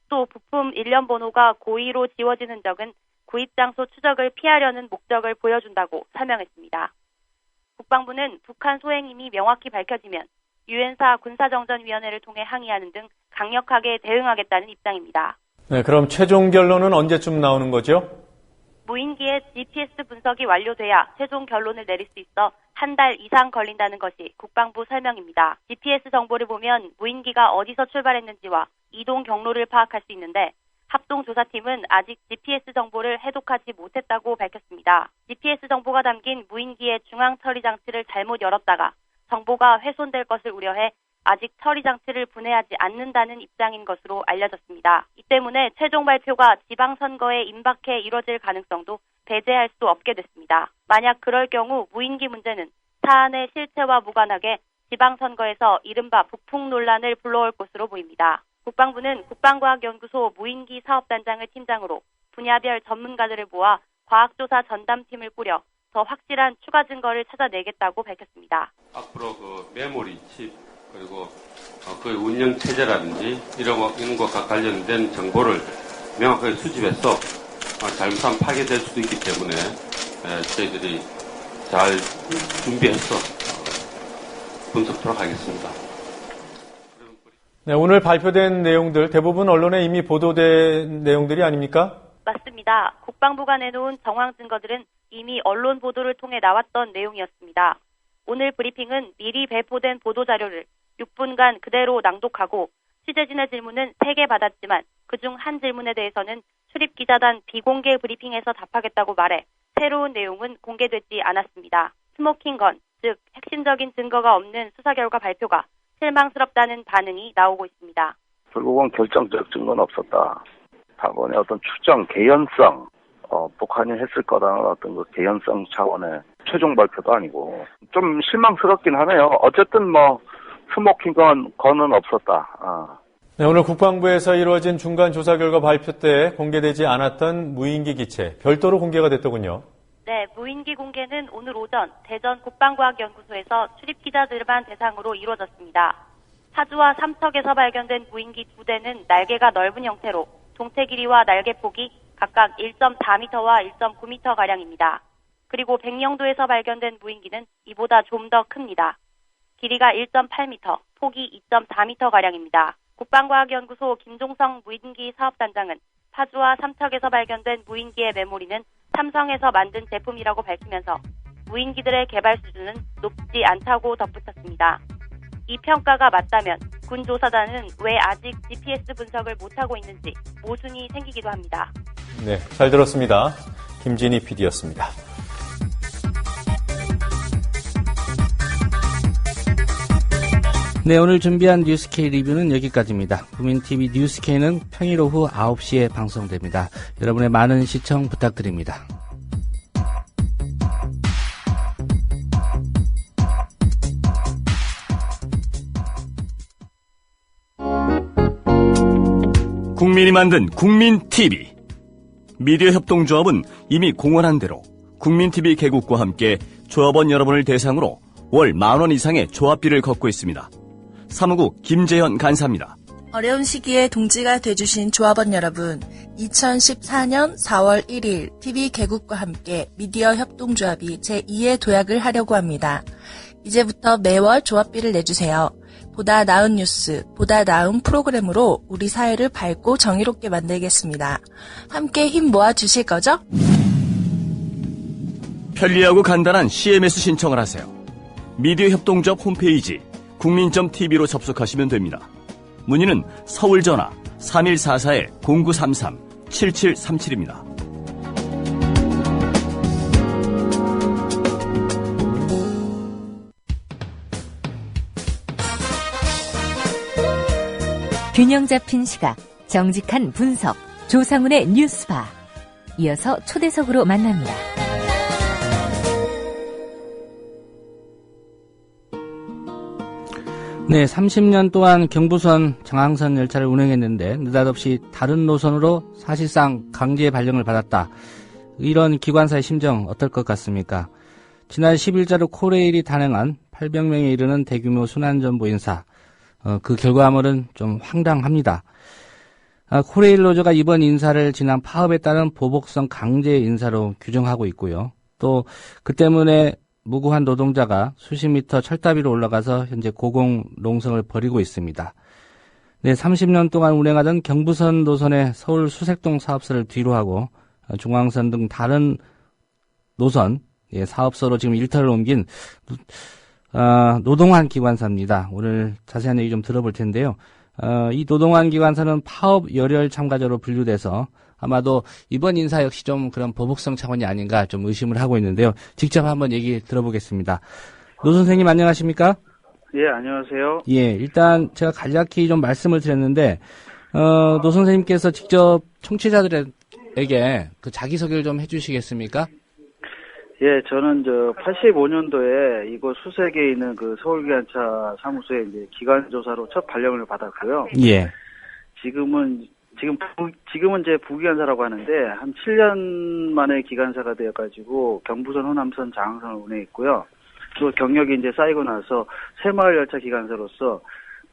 또 부품 일련 번호가 고의로 지워진 흔적은 구입 장소 추적을 피하려는 목적을 보여준다고 설명했습니다. 국방부는 북한 소행임이 명확히 밝혀지면 유엔사 군사정전위원회를 통해 항의하는 등 강력하게 대응하겠다는 입장입니다. 네, 그럼 최종 결론은 언제쯤 나오는 거죠? 무인기의 GPS 분석이 완료돼야 최종 결론을 내릴 수 있어 한 달 이상 걸린다는 것이 국방부 설명입니다. GPS 정보를 보면 무인기가 어디서 출발했는지와 이동 경로를 파악할 수 있는데 합동조사팀은 아직 GPS 정보를 해독하지 못했다고 밝혔습니다. GPS 정보가 담긴 무인기의 중앙 처리 장치를 잘못 열었다가 정보가 훼손될 것을 우려해 아직 처리 장치를 분해하지 않는다는 입장인 것으로 알려졌습니다. 이 때문에 최종 발표가 지방선거에 임박해 이뤄질 가능성도 배제할 수 없게 됐습니다. 만약 그럴 경우 무인기 문제는 사안의 실체와 무관하게 지방선거에서 이른바 북풍 논란을 불러올 것으로 보입니다. 국방부는 국방과학연구소 무인기 사업단장을 팀장으로 분야별 전문가들을 모아 과학조사 전담팀을 꾸려 더 확실한 추가 증거를 찾아내겠다고 밝혔습니다. 앞으로 메모리, 칩, 그리고 그 운영 체제라든지 이런 것과 관련된 정보를 명확하게 수집해서 잘못하면 파괴될 수도 있기 때문에 저희들이 잘 준비해서 분석토록 하겠습니다. 네, 오늘 발표된 내용들 대부분 언론에 이미 보도된 내용들이 아닙니까? 맞습니다. 국방부가 내놓은 정황 증거들은 이미 언론 보도를 통해 나왔던 내용이었습니다. 오늘 브리핑은 미리 배포된 보도자료를 6분간 그대로 낭독하고 취재진의 질문은 3개 받았지만 그중 한 질문에 대해서는 출입기자단 비공개 브리핑에서 답하겠다고 말해 새로운 내용은 공개되지 않았습니다. 스모킹건, 즉 핵심적인 증거가 없는 수사 결과 발표가 실망스럽다는 반응이 나오고 있습니다. 결국은 결정적 증거는 없었다. 당원의 어떤 추정, 개연성, 북한이 했을 거라는 어떤 그 개연성 차원의 최종 발표도 아니고 좀 실망스럽긴 하네요. 어쨌든 스모킹 건은 없었다. 네, 오늘 국방부에서 이루어진 중간 조사 결과 발표 때 공개되지 않았던 무인기 기체 별도로 공개가 됐더군요. 네, 무인기 공개는 오늘 오전 대전 국방과학연구소에서 출입기자들만 대상으로 이루어졌습니다. 파주와 삼척에서 발견된 무인기 2대는 날개가 넓은 형태로 동체 길이와 날개 폭이 각각 1.4m와 1.9m가량입니다. 그리고 백령도에서 발견된 무인기는 이보다 좀 더 큽니다. 길이가 1.8m, 폭이 2.4m가량입니다. 국방과학연구소 김종성 무인기 사업단장은 파주와 삼척에서 발견된 무인기의 메모리는 삼성에서 만든 제품이라고 밝히면서 무인기들의 개발 수준은 높지 않다고 덧붙였습니다. 이 평가가 맞다면 군 조사단은 왜 아직 GPS 분석을 못하고 있는지 모순이 생기기도 합니다. 네, 잘 들었습니다. 김진희 PD였습니다. 네, 오늘 준비한 뉴스K 리뷰는 여기까지입니다. 국민TV 뉴스K는 평일 오후 9시에 방송됩니다. 여러분의 많은 시청 부탁드립니다. 국민이 만든 국민TV. 미디어 협동조합은 이미 공언한 대로 국민TV 개국과 함께 조합원 여러분을 대상으로 월 10,000원 이상의 조합비를 걷고 있습니다. 사무국 김재현 간사입니다. 어려운 시기에 동지가 돼주신 조합원 여러분, 2014년 4월 1일 TV 개국과 함께 미디어 협동조합이 제2의 도약을 하려고 합니다. 이제부터 매월 조합비를 내주세요. 보다 나은 뉴스, 보다 나은 프로그램으로 우리 사회를 밝고 정의롭게 만들겠습니다. 함께 힘 모아주실 거죠? 편리하고 간단한 CMS 신청을 하세요. 미디어 협동조합 홈페이지 국민.tv로 접속하시면 됩니다. 문의는 서울 전화 3144-0933-7737입니다. 균형 잡힌 시각, 정직한 분석, 조상훈의 뉴스바. 이어서 초대석으로 만납니다. 네, 30년 동안 경부선 정항선 열차를 운행했는데 느닷없이 다른 노선으로 사실상 강제 발령을 받았다. 이런 기관사의 심정 어떨 것 같습니까? 지난 10일자로 코레일이 단행한 800명에 이르는 대규모 순환전보 인사. 그 결과물은 좀 황당합니다. 코레일 노조가 이번 인사를 지난 파업에 따른 보복성 강제 인사로 규정하고 있고요. 또 그 때문에 무고한 노동자가 수십 미터 철탑 위로 올라가서 현재 고공 농성을 벌이고 있습니다. 네, 30년 동안 운행하던 경부선 노선의 서울 수색동 사업소를 뒤로하고 중앙선 등 다른 노선 사업소로 지금 일터를 옮긴 노동한 기관사입니다. 오늘 자세한 얘기 좀 들어볼 텐데요. 이 노동환 기관사는 파업 열혈 참가자로 분류돼서 아마도 이번 인사 역시 좀 그런 보복성 차원이 아닌가 좀 의심을 하고 있는데요. 직접 한번 얘기 들어보겠습니다. 노 선생님 안녕하십니까? 예, 안녕하세요. 예, 일단 제가 간략히 좀 말씀을 드렸는데 노 선생님께서 직접 청취자들에게 그 자기소개를 좀 해주시겠습니까? 예, 저는 85년도에 이곳 수색에 있는 그 서울기관차 사무소에 이제 기관조사로 첫 발령을 받았고요. 예. 지금은 이제 부기관사라고 하는데 한 7년 만에 기관사가 되어가지고 경부선, 호남선, 장항선을 운행했고요. 또 경력이 이제 쌓이고 나서 새마을 열차 기관사로서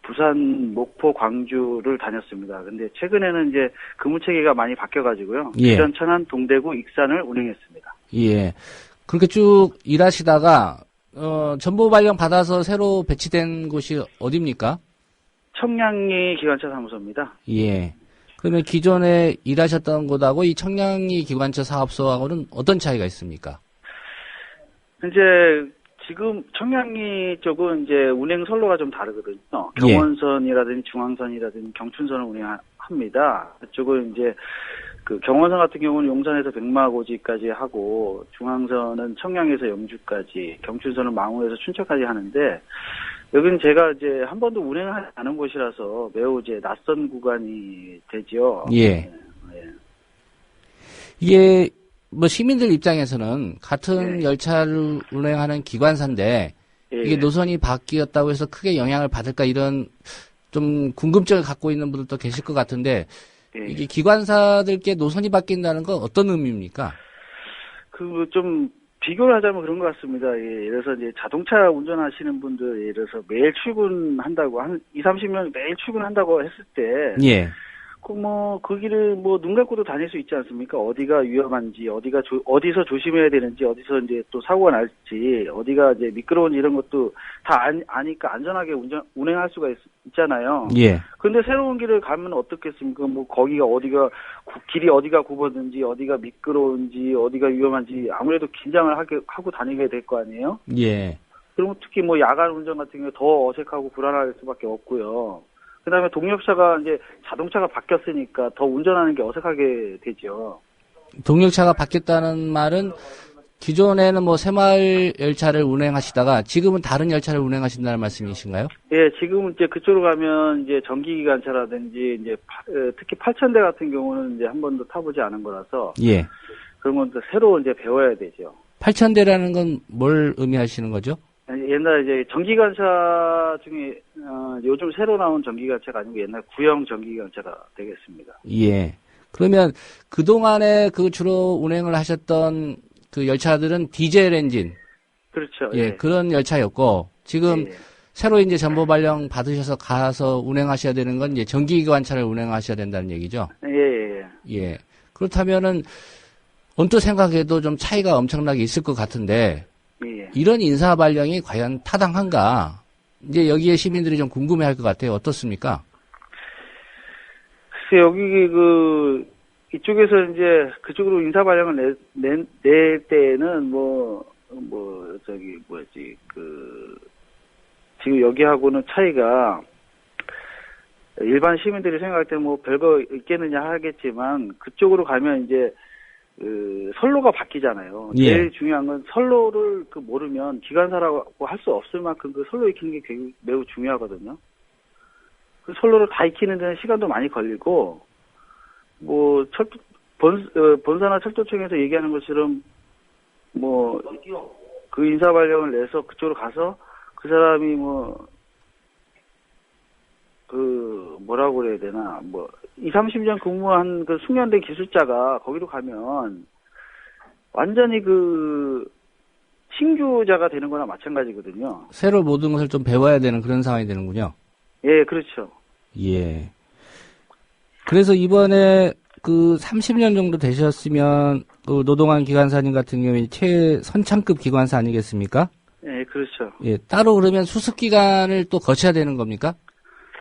부산, 목포, 광주를 다녔습니다. 근데 최근에는 이제 근무 체계가 많이 바뀌어가지고요. 예. 부천, 천안, 동대구, 익산을 운행했습니다. 예. 그렇게 쭉 일하시다가 전보 발령 받아서 새로 배치된 곳이 어디입니까? 청량리 기관차 사무소입니다. 예. 그러면 기존에 일하셨던 곳하고 이 청량리 기관차 사업소하고는 어떤 차이가 있습니까? 이제 지금 청량리 쪽은 이제 운행 선로가 좀 다르거든요. 경원선이라든지 중앙선이라든지 경춘선을 운행합니다. 그쪽은 이제 그 경원선 같은 경우는 용산에서 백마고지까지 하고 중앙선은 청량에서 영주까지, 경춘선은 망우에서 춘천까지 하는데 여기는 제가 이제 한 번도 운행하지 않은 곳이라서 매우 이제 낯선 구간이 되죠. 예. 이게 뭐 시민들 입장에서는 같은 열차를 운행하는 기관사인데 이게 노선이 바뀌었다고 해서 크게 영향을 받을까 이런 좀 궁금증을 갖고 있는 분들도 계실 것 같은데 이게 기관사들께 노선이 바뀐다는 건 어떤 의미입니까? 좀 비교를 하자면 그런 것 같습니다. 예, 예를 들어서 이제 자동차 운전하시는 분들 예를 들어서 매일 출근한다고 한 20-30년 매일 출근한다고 했을 때 예. 그 길을 눈 감고도 다닐 수 있지 않습니까? 어디가 위험한지, 어디서 조심해야 되는지, 어디서 이제 또 사고가 날지, 어디가 이제 미끄러운지 이런 것도 다 아니까 안전하게 운행할 수가 있잖아요. 예. 근데 새로운 길을 가면 어떻겠습니까? 거기가 길이 어디가 굽었는지, 어디가 미끄러운지, 어디가 위험한지 아무래도 긴장을 하고 다니게 될 거 아니에요? 예. 그러면 특히 야간 운전 같은 경우에 더 어색하고 불안할 수밖에 없고요. 그 다음에 동력차가 이제 자동차가 바뀌었으니까 더 운전하는 게 어색하게 되죠. 동력차가 바뀌었다는 말은 기존에는 새마을 열차를 운행하시다가 지금은 다른 열차를 운행하신다는 말씀이신가요? 예, 지금은 이제 그쪽으로 가면 이제 전기기관차라든지 이제 특히 8000대 같은 경우는 이제 한 번도 타보지 않은 거라서. 예. 그런 건 또 새로 이제 배워야 되죠. 8000대라는 건 뭘 의미하시는 거죠? 옛날 이제 전기관차 중에 요즘 새로 나온 전기관차가 아니고 옛날 구형 전기관차가 되겠습니다. 예. 그러면 그동안에 주로 운행을 하셨던 그 열차들은 디젤 엔진. 그렇죠. 예, 예. 그런 열차였고 지금 새로 이제 전보 발령 받으셔서 가서 운행하셔야 되는 건 이제 전기관차를 운행하셔야 된다는 얘기죠. 예. 예. 그렇다면은 언뜻 생각해도 좀 차이가 엄청나게 있을 것 같은데 이런 인사 발령이 과연 타당한가? 이제 여기에 시민들이 좀 궁금해할 것 같아요. 어떻습니까? 글쎄 여기 이쪽에서 이제 그쪽으로 인사 발령을 낼 때는 지금 여기하고는 차이가 일반 시민들이 생각할 때 별거 있겠느냐 하겠지만 그쪽으로 가면 이제 선로가 바뀌잖아요. 예. 제일 중요한 건 선로를 모르면 기관사라고 할 수 없을 만큼 그 선로 익히는 게 매우 중요하거든요. 그 선로를 다 익히는 데는 시간도 많이 걸리고, 본사나 철도청에서 얘기하는 것처럼, 그 인사 발령을 내서 그쪽으로 가서 그 사람이 뭐라고 그래야 되나, 20-30년 근무한 그 숙련된 기술자가 거기로 가면 완전히 신규자가 되는 거나 마찬가지거든요. 새로 모든 것을 좀 배워야 되는 그런 상황이 되는군요. 예, 그렇죠. 예. 그래서 이번에 30년 정도 되셨으면 노동환 기관사님 같은 경우에 최선창급 기관사 아니겠습니까? 예, 그렇죠. 예, 따로 그러면 수습 기간을 또 거쳐야 되는 겁니까?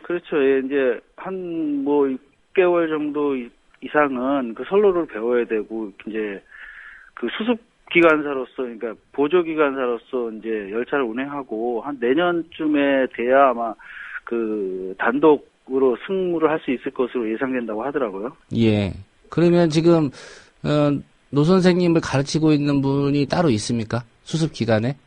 그렇죠. 예, 이제 한 6개월 정도 이상은 그 선로를 배워야 되고 이제 그 수습 기관사로서 그러니까 보조 기관사로서 이제 열차를 운행하고 한 내년쯤에 돼야 아마 그 단독 으로 승무를 할 수 있을 것으로 예상된다고 하더라고요. 예. 그러면 지금 노 선생님을 가르치고 있는 분이 따로 있습니까? 수습 기간에?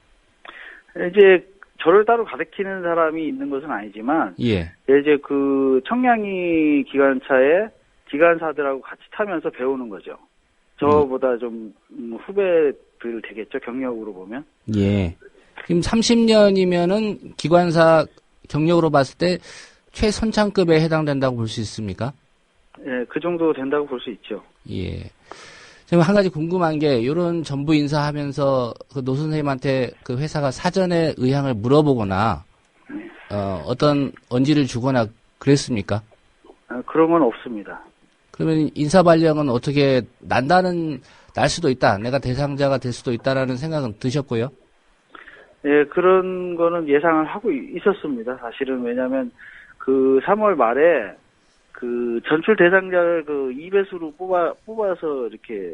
이제 저를 따로 가르치는 사람이 있는 것은 아니지만 예. 이제 그 청량리 기관차에 기관사들하고 같이 타면서 배우는 거죠. 저보다 좀 후배들 되겠죠, 경력으로 보면. 예. 지금 30년이면은 기관사 경력으로 봤을 때 최선창급에 해당된다고 볼 수 있습니까? 예, 그 정도 된다고 볼 수 있죠. 예. 지금 한 가지 궁금한 게, 요런 전부 인사하면서 그 노 선생님한테 그 회사가 사전에 의향을 물어보거나, 어떤 언지를 주거나 그랬습니까? 그런 건 없습니다. 그러면 인사 발령은 어떻게 날 수도 있다. 내가 대상자가 될 수도 있다라는 생각은 드셨고요? 예, 그런 거는 예상을 하고 있었습니다. 사실은 왜냐하면 그 3월 말에 그 전출 대상자를 그 2배수로 뽑아서 이렇게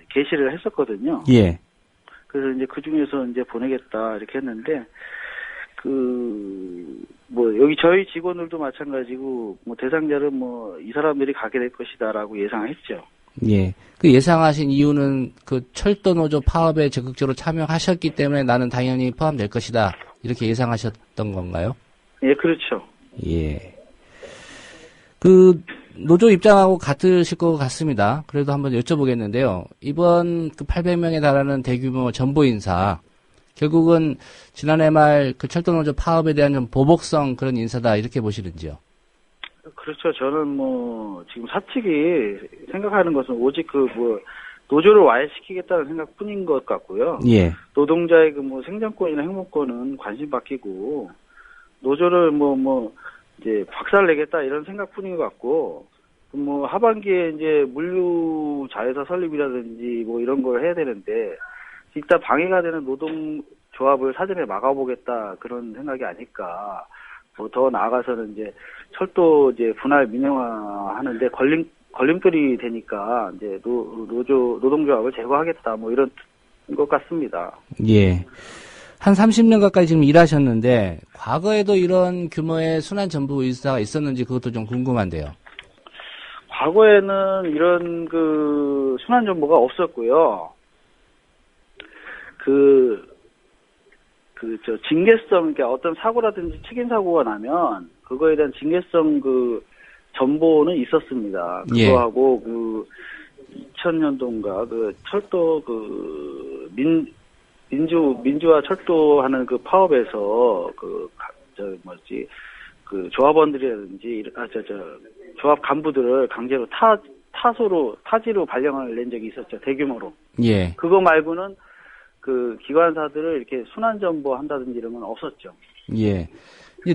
게시를 했었거든요. 예. 그래서 이제 그 중에서 이제 보내겠다 이렇게 했는데 뭐 여기 저희 직원들도 마찬가지고 뭐 대상자를 뭐 이 사람들이 가게 될 것이다라고 예상했죠. 예. 그 예상하신 이유는 그 철도 노조 파업에 적극적으로 참여하셨기 때문에 나는 당연히 포함될 것이다. 이렇게 예상하셨던 건가요? 예, 그렇죠. 예. 그 노조 입장하고 같으실 것 같습니다. 그래도 한번 여쭤보겠는데요. 이번 그 800명에 달하는 대규모 전보 인사, 결국은 지난해 말 그 철도 노조 파업에 대한 좀 보복성 그런 인사다 이렇게 보시는지요? 그렇죠. 저는 뭐 지금 사측이 생각하는 것은 오직 노조를 와해시키겠다는 생각뿐인 것 같고요. 예. 노동자의 그 생존권이나 행복권은 관심 바뀌고 노조를 이제 박살내겠다 이런 생각뿐인 것 같고 하반기에 이제 물류 자회사 설립이라든지 이런 걸 해야 되는데 일단 방해가 되는 노동조합을 사전에 막아보겠다 그런 생각이 아닐까. 더 나아가서는 이제 철도 이제 분할 민영화 하는데 걸림돌이 되니까 이제 노동조합을 제거하겠다 이런 것 같습니다. 예. 한 30년 가까이 지금 일하셨는데 과거에도 이런 규모의 순환 전부 인사가 있었는지 그것도 좀 궁금한데요. 과거에는 이런 그 순환 전부가 없었고요. 징계성, 그러니까 어떤 사고라든지 책임 사고가 나면 그거에 대한 징계성 전보는 있었습니다. 그거하고 2000년도인가 철도 민주화 철도하는 파업에서 조합원들이라든지 조합 간부들을 강제로 타지로 발령을 낸 적이 있었죠. 대규모로. 예. 그거 말고는 기관사들을 이렇게 순환전보 한다든지 이런 건 없었죠. 예.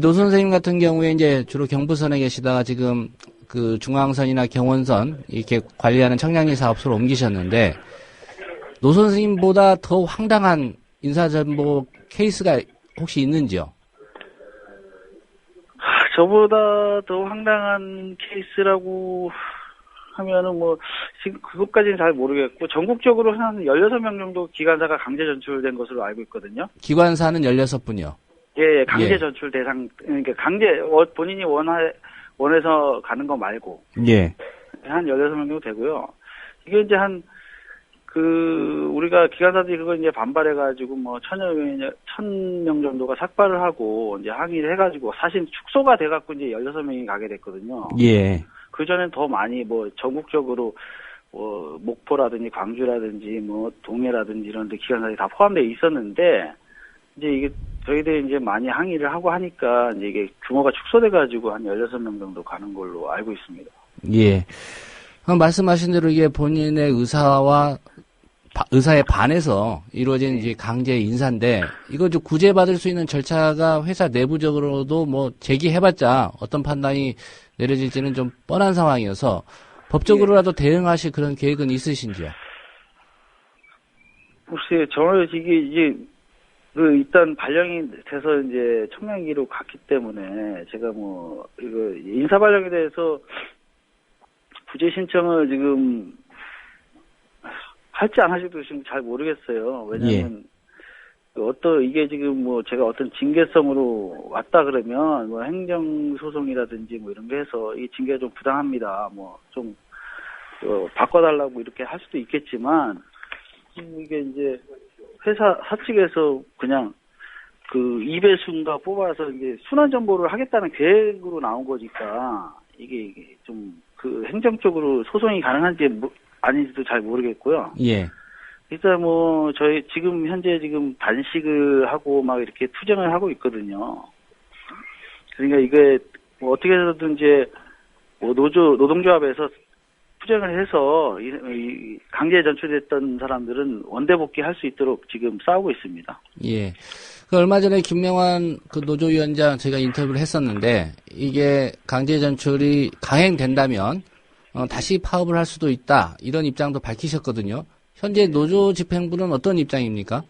노 선생님 같은 경우에 이제 주로 경부선에 계시다가 지금 중앙선이나 경원선 이렇게 관리하는 청량리 사업소로 옮기셨는데 노 선생님보다 더 황당한 인사전보 케이스가 혹시 있는지요? 저보다 더 황당한 케이스라고 하면은 지금 그것까지는 잘 모르겠고, 전국적으로 한 16명 정도 기관사가 강제 전출된 것으로 알고 있거든요. 기관사는 16분이요? 예, 강제 전출 대상, 그러니까 본인이 원해서 가는 거 말고. 예. 한 16명 정도 되고요. 이게 이제 우리가 기관사들이 그거 이제 반발해가지고 1000명 정도가 삭발을 하고 이제 항의를 해가지고 사실 축소가 돼갖고 이제 16명이 가게 됐거든요. 예. 그전엔 더 많이 전국적으로 목포라든지 광주라든지 동해라든지 이런 데 기관사들이 다 포함되어 있었는데 이제 이게 저희들이 이제 많이 항의를 하고 하니까 이제 이게 규모가 축소돼가지고 한 16명 정도 가는 걸로 알고 있습니다. 예. 말씀하신 대로 이게 본인의 의사에 반해서 이루어진 이제 강제 인사인데 이거 좀 구제받을 수 있는 절차가 회사 내부적으로도 제기해봤자 어떤 판단이 내려질지는 좀 뻔한 상황이어서 법적으로라도 대응하실 그런 계획은 있으신지요? 혹시 저는 이게 일단 발령이 돼서 이제 청량리로 갔기 때문에 제가 이거 인사 발령에 대해서 구제 신청을 지금 할지 안 할지도 지금 잘 모르겠어요. 왜냐하면 또 이게 지금 뭐 제가 어떤 징계성으로 왔다 그러면 뭐 행정소송이라든지 뭐 이런 게 해서 이 징계가 좀 부당합니다. 뭐 좀 바꿔달라고 이렇게 할 수도 있겠지만 이게 이제 회사 사측에서 그냥 그 이배수인가 뽑아서 이제 순환 전보를 하겠다는 계획으로 나온 거니까 이게 좀 그 행정적으로 소송이 가능한지 아닌지도 잘 모르겠고요. 예. 일단 뭐 저희 지금 현재 지금 단식을 하고 막 이렇게 투쟁을 하고 있거든요. 그러니까 이게 뭐 어떻게 해서든 이제 뭐 노동조합에서 투쟁을 해서 이 강제 전출됐던 사람들은 원대 복귀할 수 있도록 지금 싸우고 있습니다. 예. 그 얼마 전에 김명환 그 노조위원장 제가 인터뷰를 했었는데 이게 강제 전출이 강행된다면 다시 파업을 할 수도 있다 이런 입장도 밝히셨거든요. 현재 노조 집행부는 어떤 입장입니까?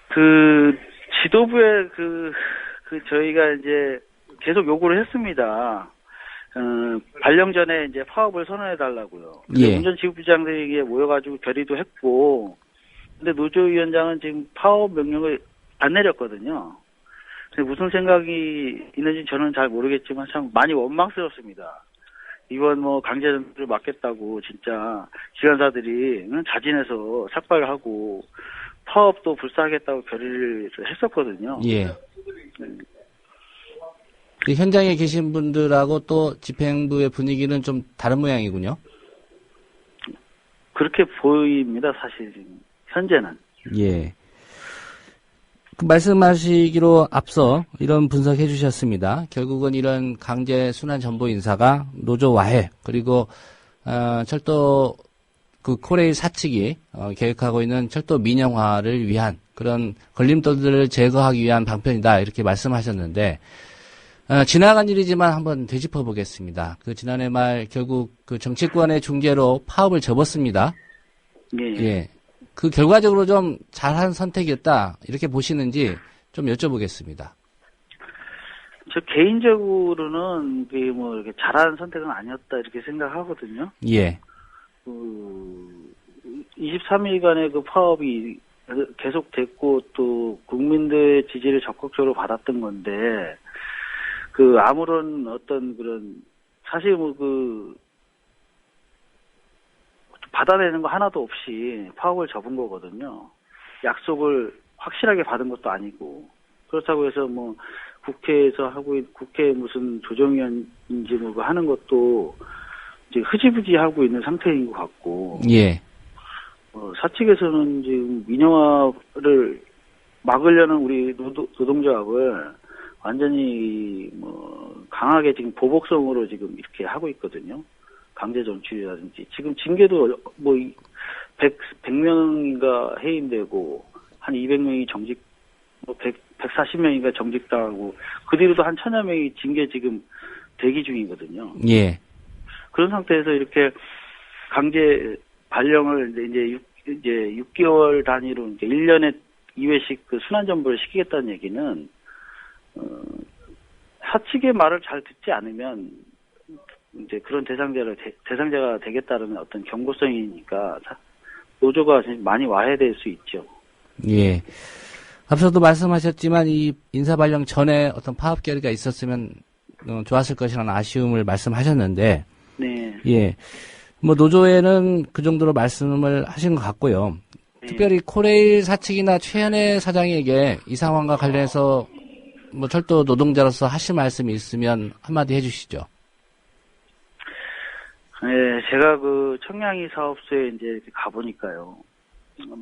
그 지도부에 저희가 이제 계속 요구를 했습니다. 발령 전에 이제 파업을 선언해 달라고요. 예. 운전지휘부장들에게 모여가지고 결의도 했고, 근데 노조위원장은 지금 파업 명령을 안 내렸거든요. 근데 무슨 생각이 있는지 저는 잘 모르겠지만 참 많이 원망스럽습니다. 이번 뭐 강제전투를 막겠다고 진짜 기관사들이 자진해서 삭발을 하고 파업도 불사하겠다고 결의를 했었거든요. 예. 그 현장에 계신 분들하고 또 집행부의 분위기는 좀 다른 모양이군요. 그렇게 보입니다, 사실 지금 현재는. 예. 그 말씀하시기로 앞서 이런 분석해 주셨습니다. 결국은 이런 강제 순환 전보 인사가 노조 와해 그리고 철도 그 코레일 사측이 계획하고 있는 철도 민영화를 위한 그런 걸림돌들을 제거하기 위한 방편이다 이렇게 말씀하셨는데 지나간 일이지만 한번 되짚어 보겠습니다. 그 지난해 말 결국 그 정치권의 중재로 파업을 접었습니다. 예. 예. 그 결과적으로 좀 잘한 선택이었다 이렇게 보시는지 좀 여쭤보겠습니다. 저 개인적으로는 뭐 이렇게 잘한 선택은 아니었다 이렇게 생각하거든요. 예. 23일간의 그 파업이 계속됐고 또 국민들의 지지를 적극적으로 받았던 건데 그 아무런 어떤 그런 사실 뭐 받아내는 거 하나도 없이 파업을 접은 거거든요. 약속을 확실하게 받은 것도 아니고 그렇다고 해서 뭐 국회에서 국회 무슨 조정위원인지 뭐 하는 것도 이제 흐지부지 하고 있는 상태인 것 같고. 예. 사측에서는 지금 민영화를 막으려는 우리 노동조합을 완전히 뭐 강하게 지금 보복성으로 지금 이렇게 하고 있거든요. 강제 전출이라든지 지금 징계도 뭐 100명인가 해임되고 한 200명이 정직 뭐 140명인가 정직당하고 그 뒤로도 한 1000여 명이 징계 지금 대기 중이거든요. 예. 그런 상태에서 이렇게 강제 발령을 이제 6개월 단위로 이제 1년에 2회씩 그 순환 전보를 시키겠다는 얘기는 사측의 말을 잘 듣지 않으면 이제 그런 대상자가 되겠다는 어떤 경고성이니까 노조가 많이 와해될 수 있죠. 예. 앞서도 말씀하셨지만 이 인사 발령 전에 어떤 파업 결의가 있었으면 좋았을 것이라는 아쉬움을 말씀하셨는데, 네. 예. 뭐 노조에는 그 정도로 말씀을 하신 것 같고요. 네. 특별히 코레일 사측이나 최현애 사장에게 이 상황과 관련해서 뭐 철도 노동자로서 하실 말씀이 있으면 한마디 해주시죠. 네, 제가 그 청량리 사업소에 이제 이렇게 가보니까요.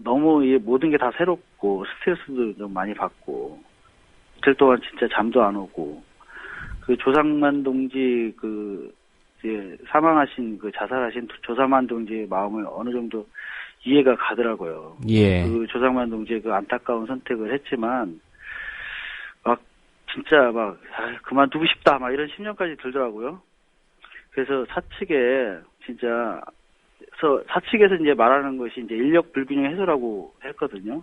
너무 모든 게 다 새롭고 스트레스도 좀 많이 받고 이틀 동안 진짜 잠도 안 오고 그 조상만 동지 이제 사망하신 자살하신 조상만 동지의 마음을 어느 정도 이해가 가더라고요. 예. 그 조상만 동지의 그 안타까운 선택을 했지만 막 진짜 막 그만두고 싶다 막 이런 심정까지 들더라고요. 그래서 사측에서 이제 말하는 것이 이제 인력 불균형 해소라고 했거든요.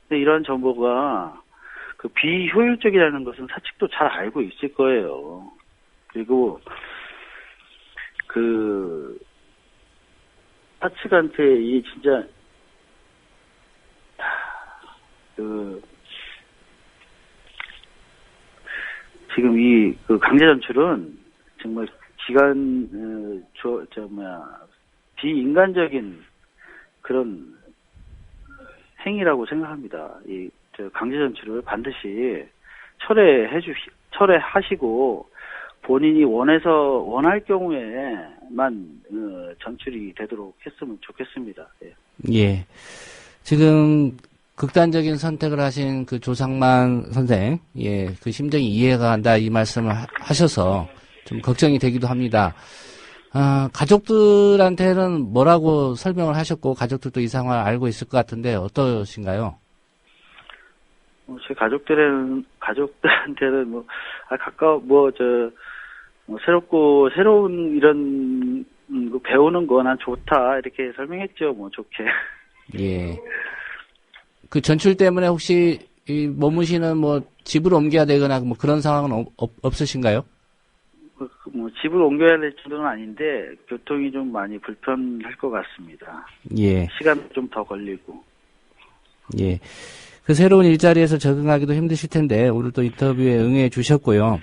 근데 이런 정보가 그 비효율적이라는 것은 사측도 잘 알고 있을 거예요. 그리고 그 사측한테 이 진짜 지금 이 강제 전출은 정말 비인간적인 그런 행위라고 생각합니다. 강제 전출을 반드시 철회하시고 본인이 원할 경우에만 전출이 되도록 했으면 좋겠습니다. 예. 지금 극단적인 선택을 하신 그 조상만 선생, 예, 그 심정이 이해가 간다 이 말씀을 하셔서 좀 걱정이 되기도 합니다. 가족들한테는 뭐라고 설명을 하셨고 가족들도 이 상황을 알고 있을 것 같은데 어떠신가요? 제 가족들한테는 새로운 이런 배우는 거 난 좋다 이렇게 설명했죠. 좋게. 예. 그 전출 때문에 혹시 머무시는 집을 옮겨야 되거나 그런 상황은 없으신가요? 집을 옮겨야 될 정도는 아닌데 교통이 좀 많이 불편할 것 같습니다. 예. 시간 좀 더 걸리고. 예. 그 새로운 일자리에서 적응하기도 힘드실 텐데 오늘 또 인터뷰에 응해 주셨고요.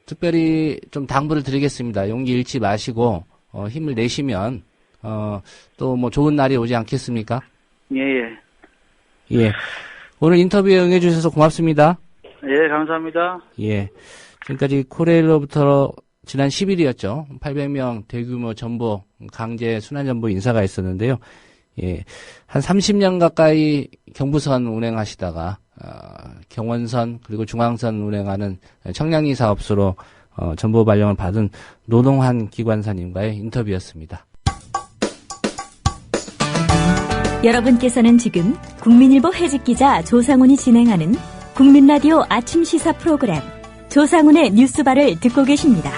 특별히 좀 당부를 드리겠습니다. 용기 잃지 마시고 힘을 내시면 또 좋은 날이 오지 않겠습니까? 예. 예. 오늘 인터뷰에 응해 주셔서 고맙습니다. 예, 감사합니다. 예. 지금까지 코레일로부터 지난 10일이었죠. 800명 대규모 전보 강제 순환전보 인사가 있었는데요. 예. 한 30년 가까이 경부선 운행하시다가 경원선 그리고 중앙선 운행하는 청량리 사업소로 전보 발령을 받은 노동환 기관사님과의 인터뷰였습니다. 여러분께서는 지금 국민일보 해직기자 조상훈이 진행하는 국민라디오 아침 시사 프로그램 조상훈의 뉴스바를 듣고 계십니다.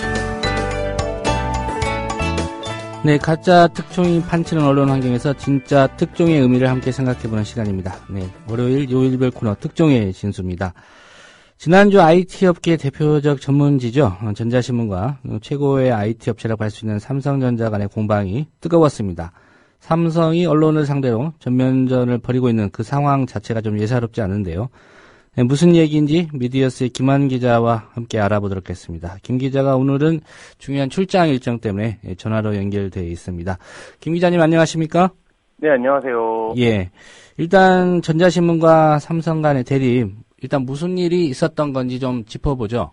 네, 가짜 특종이 판치는 언론 환경에서 진짜 특종의 의미를 함께 생각해보는 시간입니다. 네, 월요일 요일별 코너 특종의 진수입니다. 지난주 IT 업계 대표적 전문지죠. 전자신문과 최고의 IT 업체라고 할 수 있는 삼성전자 간의 공방이 뜨거웠습니다. 삼성이 언론을 상대로 전면전을 벌이고 있는 그 상황 자체가 좀 예사롭지 않은데요. 네, 무슨 얘기인지 미디어스의 김한 기자와 함께 알아보도록 하겠습니다. 김 기자가 오늘은 중요한 출장 일정 때문에 전화로 연결되어 있습니다. 김 기자님 안녕하십니까? 네, 안녕하세요. 예. 일단 전자신문과 삼성 간의 대립, 일단 무슨 일이 있었던 건지 좀 짚어보죠.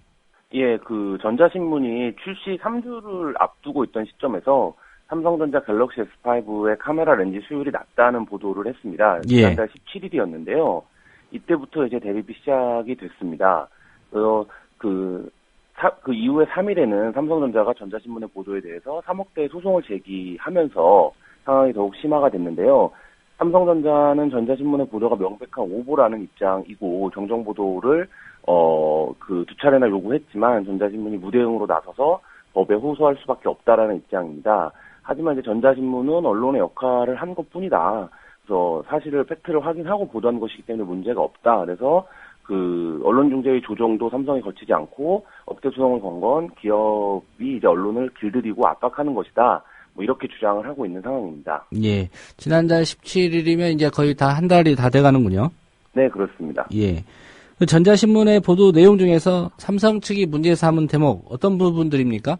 예, 전자신문이 출시 3주를 앞두고 있던 시점에서 삼성전자 갤럭시 S5의 카메라 렌즈 수율이 낮다는 보도를 했습니다. 지난달 17일이었는데요. 이때부터 이제 대립이 시작이 됐습니다. 그 이후에 3일에는 삼성전자가 전자신문의 보도에 대해서 3억대의 소송을 제기하면서 상황이 더욱 심화가 됐는데요. 삼성전자는 전자신문의 보도가 명백한 오보라는 입장이고 정정 보도를 두 차례나 요구했지만 전자신문이 무대응으로 나서서 법에 호소할 수밖에 없다라는 입장입니다. 하지만 이제 전자신문은 언론의 역할을 한 것뿐이다. 그래서 사실을 팩트를 확인하고 보도한 것이기 때문에 문제가 없다. 그래서 언론중재의 조정도 삼성이 거치지 않고 업계 소송을 건 건 기업이 이제 언론을 길들이고 압박하는 것이다. 이렇게 주장을 하고 있는 상황입니다. 예. 지난달 17일이면 이제 거의 다 한 달이 다 돼가는군요. 네, 그렇습니다. 예. 그 전자신문의 보도 내용 중에서 삼성 측이 문제 삼은 대목 어떤 부분들입니까?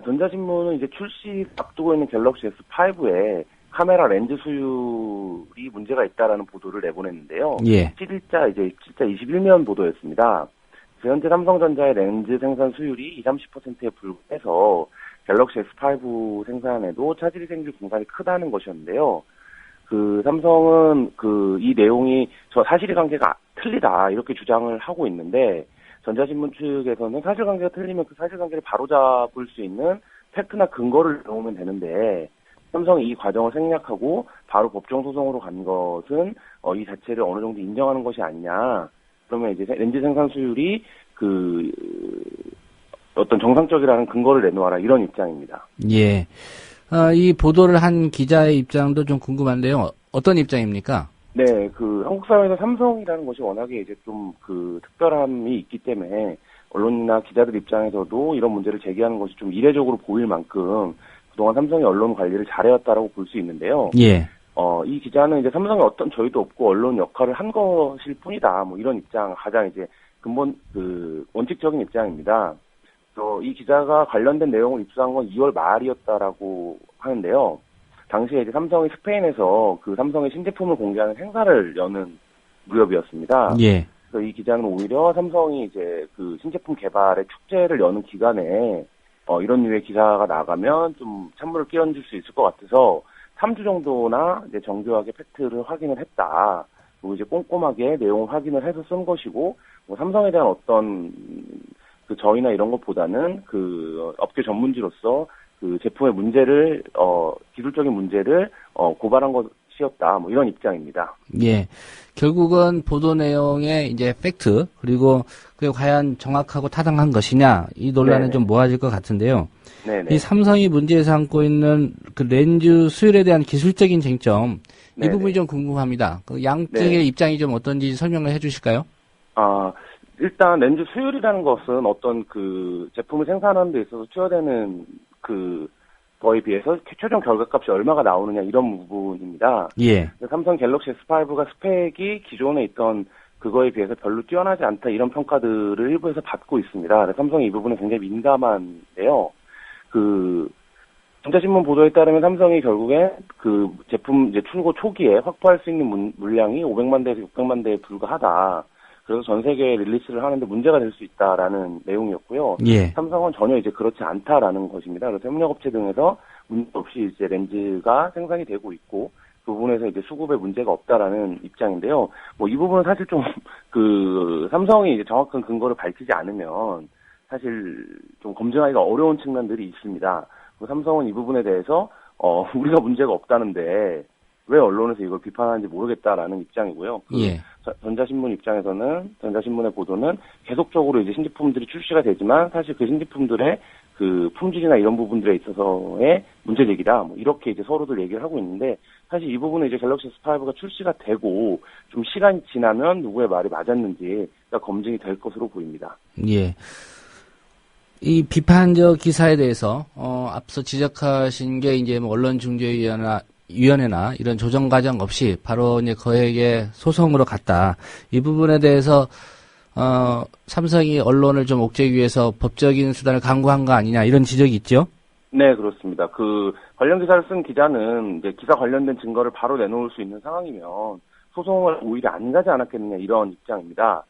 전자신문은 이제 출시 앞두고 있는 갤럭시 S5에 카메라 렌즈 수율이 문제가 있다라는 보도를 내보냈는데요. 예. 7일자 21면 보도였습니다. 현재 삼성전자의 렌즈 생산 수율이 20-30%에 불과해서 갤럭시 S5 생산에도 차질이 생길 공간이 크다는 것이었는데요. 삼성은 이 내용이 사실관계가 틀리다 이렇게 주장을 하고 있는데 전자신문 측에서는 사실관계가 틀리면 그 사실관계를 바로잡을 수 있는 팩트나 근거를 넣으면 되는데 삼성이 이 과정을 생략하고 바로 법정 소송으로 간 것은 이 자체를 어느 정도 인정하는 것이 아니냐. 그러면 이제 렌즈 생산 수율이 어떤 정상적이라는 근거를 내놓아라 이런 입장입니다. 예. 이 보도를 한 기자의 입장도 좀 궁금한데요. 어떤 입장입니까? 네, 한국 사회에서 삼성이라는 것이 워낙에 이제 좀 특별함이 있기 때문에 언론이나 기자들 입장에서도 이런 문제를 제기하는 것이 좀 이례적으로 보일 만큼 그동안 삼성이 언론 관리를 잘해왔다라고 볼 수 있는데요. 예. 이 기자는 이제 삼성에 어떤 저희도 없고 언론 역할을 한 것일 뿐이다. 뭐 이런 입장, 가장 이제 근본, 원칙적인 입장입니다. 이 기자가 관련된 내용을 입수한 건 2월 말이었다라고 하는데요. 당시에 이제 삼성이 스페인에서 그 삼성의 신제품을 공개하는 행사를 여는 무렵이었습니다. 예. 그래서 이 기자는 오히려 삼성이 이제 그 신제품 개발의 축제를 여는 기간에 이런 류의 기사가 나가면 좀 찬물을 끼얹을 수 있을 것 같아서 3주 정도나 이제 정교하게 팩트를 확인을 했다. 그리고 이제 꼼꼼하게 내용을 확인을 해서 쓴 것이고, 뭐 삼성에 대한 어떤 그 저희나 이런 것보다는 그 업계 전문지로서 그 제품의 문제를 기술적인 문제를 고발한 것이었다. 뭐 이런 입장입니다. 예. 결국은 보도 내용의 이제 팩트 그리고 그게 과연 정확하고 타당한 것이냐 이 논란은 네네. 좀 모아질 것 같은데요. 네네. 이 삼성이 문제에 삼고 있는 그 렌즈 수율에 대한 기술적인 쟁점 이 네네. 부분이 좀 궁금합니다. 그 양측의 네. 입장이 좀 어떤지 설명을 해주실까요? 일단 렌즈 수율이라는 것은 어떤 그 제품을 생산하는 데 있어서 투여되는 그 거에 비해서 최종 결과값이 얼마가 나오느냐 이런 부분입니다. 예. 삼성 갤럭시 S5가 스펙이 기존에 있던 그거에 비해서 별로 뛰어나지 않다 이런 평가들을 일부에서 받고 있습니다. 그래서 삼성이 이 부분에 굉장히 민감한데요. 그 전자신문 보도에 따르면 삼성이 결국에 그 제품 이제 출고 초기에 확보할 수 있는 물량이 500만 대에서 600만 대에 불과하다. 그래서 전 세계에 릴리스를 하는데 문제가 될 수 있다라는 내용이었고요. 예. 삼성은 전혀 이제 그렇지 않다라는 것입니다. 그래서 협력업체 등에서 문제 없이 이제 렌즈가 생산이 되고 있고 그 부분에서 이제 수급에 문제가 없다라는 입장인데요. 뭐 이 부분은 사실 좀 그 삼성이 이제 정확한 근거를 밝히지 않으면 사실 좀 검증하기가 어려운 측면들이 있습니다. 삼성은 이 부분에 대해서 우리가 문제가 없다는데 왜 언론에서 이걸 비판하는지 모르겠다라는 입장이고요. 예. 전자신문 입장에서는 전자신문의 보도는 계속적으로 이제 신제품들이 출시가 되지만 사실 그 신제품들의 그 품질이나 이런 부분들에 있어서의 문제 제기다. 뭐 이렇게 이제 서로들 얘기를 하고 있는데 사실 이 부분은 이제 갤럭시 S5가 출시가 되고 좀 시간이 지나면 누구의 말이 맞았는지가 검증이 될 것으로 보입니다. 예. 이 비판적 기사에 대해서 앞서 지적하신 게 이제 뭐 언론중재위원회나 이런 조정 과정 없이 바로 이제 거액의 소송으로 갔다. 이 부분에 대해서 삼성이 언론을 좀 옥죄기 위해서 법적인 수단을 강구한 거 아니냐 이런 지적이 있죠? 네, 그렇습니다. 그 관련 기사를 쓴 기자는 이제 기사 관련된 증거를 바로 내놓을 수 있는 상황이면 소송을 오히려 안 가지 않았겠느냐 이런 입장입니다.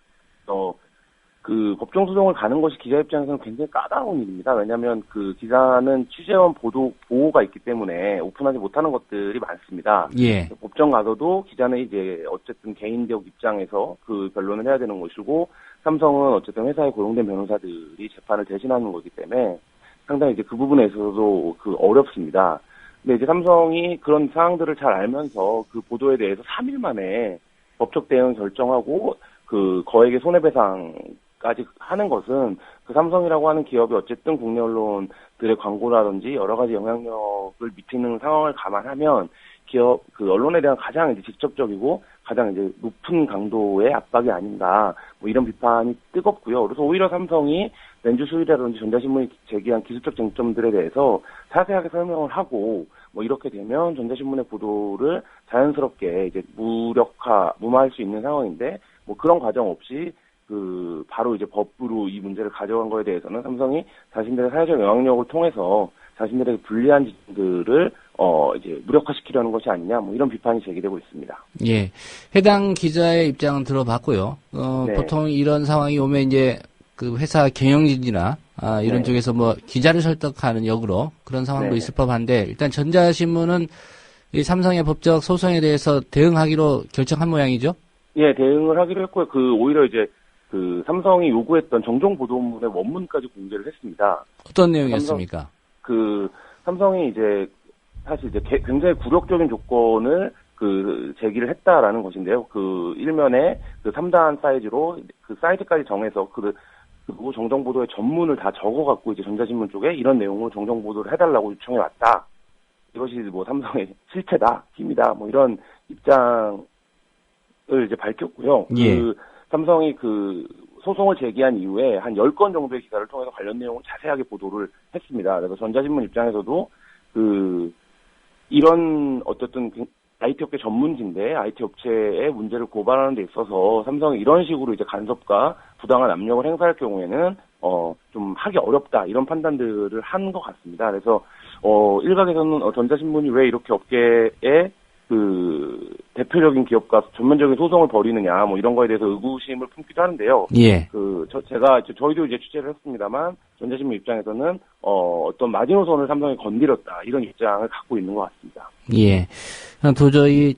그 법정 소송을 가는 것이 기자 입장에서는 굉장히 까다로운 일입니다. 왜냐하면 그 기자는 취재원 보호가 있기 때문에 오픈하지 못하는 것들이 많습니다. 예. 법정 가서도 기자는 이제 어쨌든 개인적 입장에서 그 변론을 해야 되는 것이고 삼성은 어쨌든 회사에 고용된 변호사들이 재판을 대신하는 거기 때문에 상당히 이제 그 부분에 있어서도 그 어렵습니다. 근데 이제 삼성이 그런 상황들을 잘 알면서 그 보도에 대해서 3일 만에 법적 대응 결정하고 그 거액의 손해배상까지 하는 것은 그 삼성이라고 하는 기업이 어쨌든 국내 언론들의 광고라든지 여러 가지 영향력을 미치는 상황을 감안하면 기업 그 언론에 대한 가장 이제 직접적이고 가장 이제 높은 강도의 압박이 아닌가 뭐 이런 비판이 뜨겁고요. 그래서 오히려 삼성이 렌즈 수율이라든지 전자신문이 제기한 기술적 쟁점들에 대해서 자세하게 설명을 하고 뭐 이렇게 되면 전자신문의 보도를 자연스럽게 이제 무마할 수 있는 상황인데 뭐 그런 과정 없이 그 바로 이제 법으로 이 문제를 가져간 거에 대해서는 삼성이 자신들의 사회적 영향력을 통해서 자신들에게 불리한 지점들을 이제 무력화시키려는 것이 아니냐 뭐 이런 비판이 제기되고 있습니다. 예. 해당 기자의 입장은 들어봤고요. 네. 보통 이런 상황이 오면 이제 그 회사 경영진이나 이런 네. 쪽에서 뭐 기자를 설득하는 역으로 그런 상황도 네. 있을 법한데 일단 전자신문은 이 삼성의 법적 소송에 대해서 대응하기로 결정한 모양이죠? 예, 대응을 하기로 했고요. 오히려 이제 그 삼성이 요구했던 정정 보도문의 원문까지 공개를 했습니다. 어떤 내용이었습니까? 삼성이 이제 사실 이제 굉장히 굴욕적인 조건을 그 제기를 했다라는 것인데요. 그 일면에 그 3단 사이즈로 그 사이즈까지 정해서 그리고 정정 보도의 전문을 다 적어갖고 이제 전자신문 쪽에 이런 내용으로 정정 보도를 해달라고 요청해 왔다. 이것이 뭐 삼성의 실체다, 힘이다, 뭐 이런 입장을 이제 밝혔고요. 예. 삼성이 그 소송을 제기한 이후에 한 10건 정도의 기사를 통해서 관련 내용을 자세하게 보도를 했습니다. 그래서 전자신문 입장에서도 이런 어쨌든 IT 업계 전문지인데 IT 업체의 문제를 고발하는 데 있어서 삼성이 이런 식으로 이제 간섭과 부당한 압력을 행사할 경우에는 좀 하기 어렵다 이런 판단들을 한 것 같습니다. 그래서 일각에서는 전자신문이 왜 이렇게 업계에 그 대표적인 기업과 전면적인 소송을 벌이느냐 뭐 이런 거에 대해서 의구심을 품기도 하는데요. 예. 저희도 이제 취재를 했습니다만 전자신문 입장에서는 어떤 마지노선을 삼성이 건드렸다 이런 입장을 갖고 있는 것 같습니다. 예. 도저히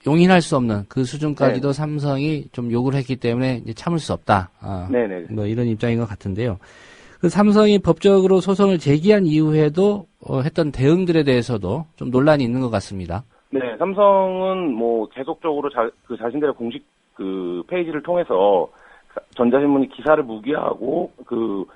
용인할 수 없는 그 수준까지도 삼성이 좀 요구를 했기 때문에 이제 참을 수 없다. 네네. 뭐 이런 입장인 것 같은데요. 그 삼성이 법적으로 소송을 제기한 이후에도 했던 대응들에 대해서도 좀 논란이 있는 것 같습니다. 네, 삼성은 뭐 계속적으로 자신들의 공식 그 페이지를 통해서 전자신문이 기사를 무기화하고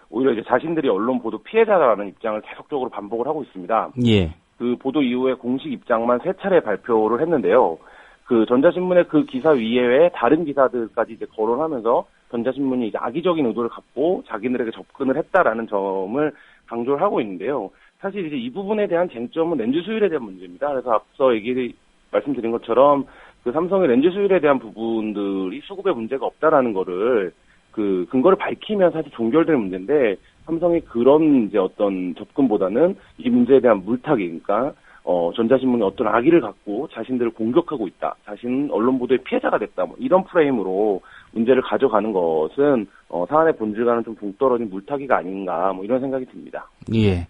오히려 이제 자신들이 언론 보도 피해자라는 입장을 계속적으로 반복을 하고 있습니다. 예. 그 보도 이후에 공식 입장만 3차례 발표를 했는데요. 그 전자신문의 그 기사 이외에 다른 기사들까지 이제 거론하면서 전자신문이 이제 악의적인 의도를 갖고 자기들에게 접근을 했다라는 점을 강조를 하고 있는데요. 사실 이제 이 부분에 대한 쟁점은 렌즈 수율에 대한 문제입니다. 그래서 앞서 말씀드린 것처럼 그 삼성의 렌즈 수율에 대한 부분들이 수급에 문제가 없다라는 거를 그 근거를 밝히면 사실 종결될 문제인데 삼성이 그런 이제 어떤 접근보다는 이 문제에 대한 물타기, 그러니까 전자신문이 어떤 악의를 갖고 자신들을 공격하고 있다, 자신 언론 보도의 피해자가 됐다, 뭐 이런 프레임으로 문제를 가져가는 것은 사안의 본질과는 좀 동떨어진 물타기가 아닌가, 뭐 이런 생각이 듭니다. 예.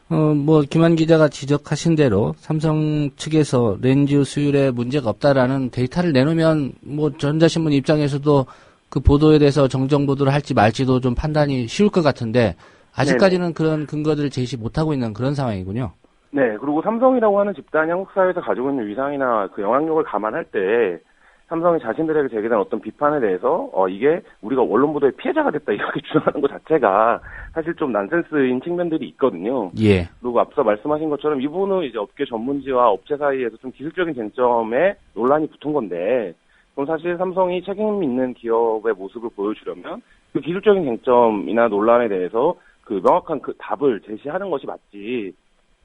뭐 김한 기자가 지적하신 대로 삼성 측에서 렌즈 수율에 문제가 없다라는 데이터를 내놓으면 뭐 전자신문 입장에서도 그 보도에 대해서 정정 보도를 할지 말지도 좀 판단이 쉬울 것 같은데 아직까지는 네네. 그런 근거들을 제시 못하고 있는 그런 상황이군요. 네, 그리고 삼성이라고 하는 집단이 한국 사회에서 가지고 있는 위상이나 그 영향력을 감안할 때 삼성이 자신들에게 제기된 어떤 비판에 대해서 이게 우리가 언론 보도의 피해자가 됐다 이렇게 주장하는 것 자체가 사실 좀 난센스인 측면들이 있거든요. 예. 그리고 앞서 말씀하신 것처럼 이 부분은 이제 업계 전문지와 업체 사이에서 좀 기술적인 쟁점에 논란이 붙은 건데 그럼 사실 삼성이 책임 있는 기업의 모습을 보여주려면 그 기술적인 쟁점이나 논란에 대해서 그 명확한 그 답을 제시하는 것이 맞지.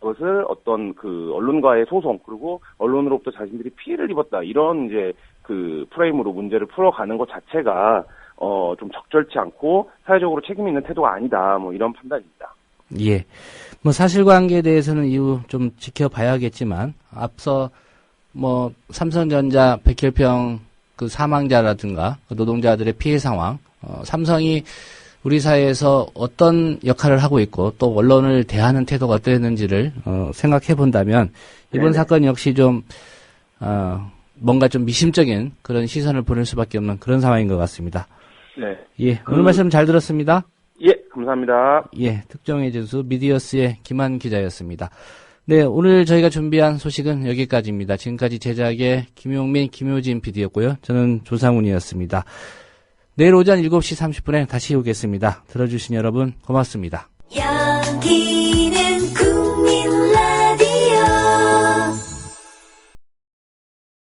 그것을 어떤 그 언론과의 소송 그리고 언론으로부터 자신들이 피해를 입었다 이런 이제 그 프레임으로 문제를 풀어가는 것 자체가 좀 적절치 않고 사회적으로 책임 있는 태도가 아니다 뭐 이런 판단입니다. 예. 뭐 사실관계에 대해서는 이후 좀 지켜봐야겠지만 앞서 뭐 삼성전자 백혈병 그 사망자라든가 그 노동자들의 피해 상황 삼성이 우리 사회에서 어떤 역할을 하고 있고 또 언론을 대하는 태도가 어땠는지를 생각해 본다면 이번 네네. 사건 역시 좀 뭔가 좀 미심적인 그런 시선을 보낼 수밖에 없는 그런 상황인 것 같습니다. 네. 예, 오늘 말씀 잘 들었습니다. 예, 감사합니다. 예, 특종의 진수 미디어스의 김한 기자였습니다. 네, 오늘 저희가 준비한 소식은 여기까지입니다. 지금까지 제작의 김용민, 김효진 PD였고요. 저는 조상훈이었습니다. 내일 오전 7시 30분에 다시 오겠습니다. 들어주신 여러분 고맙습니다.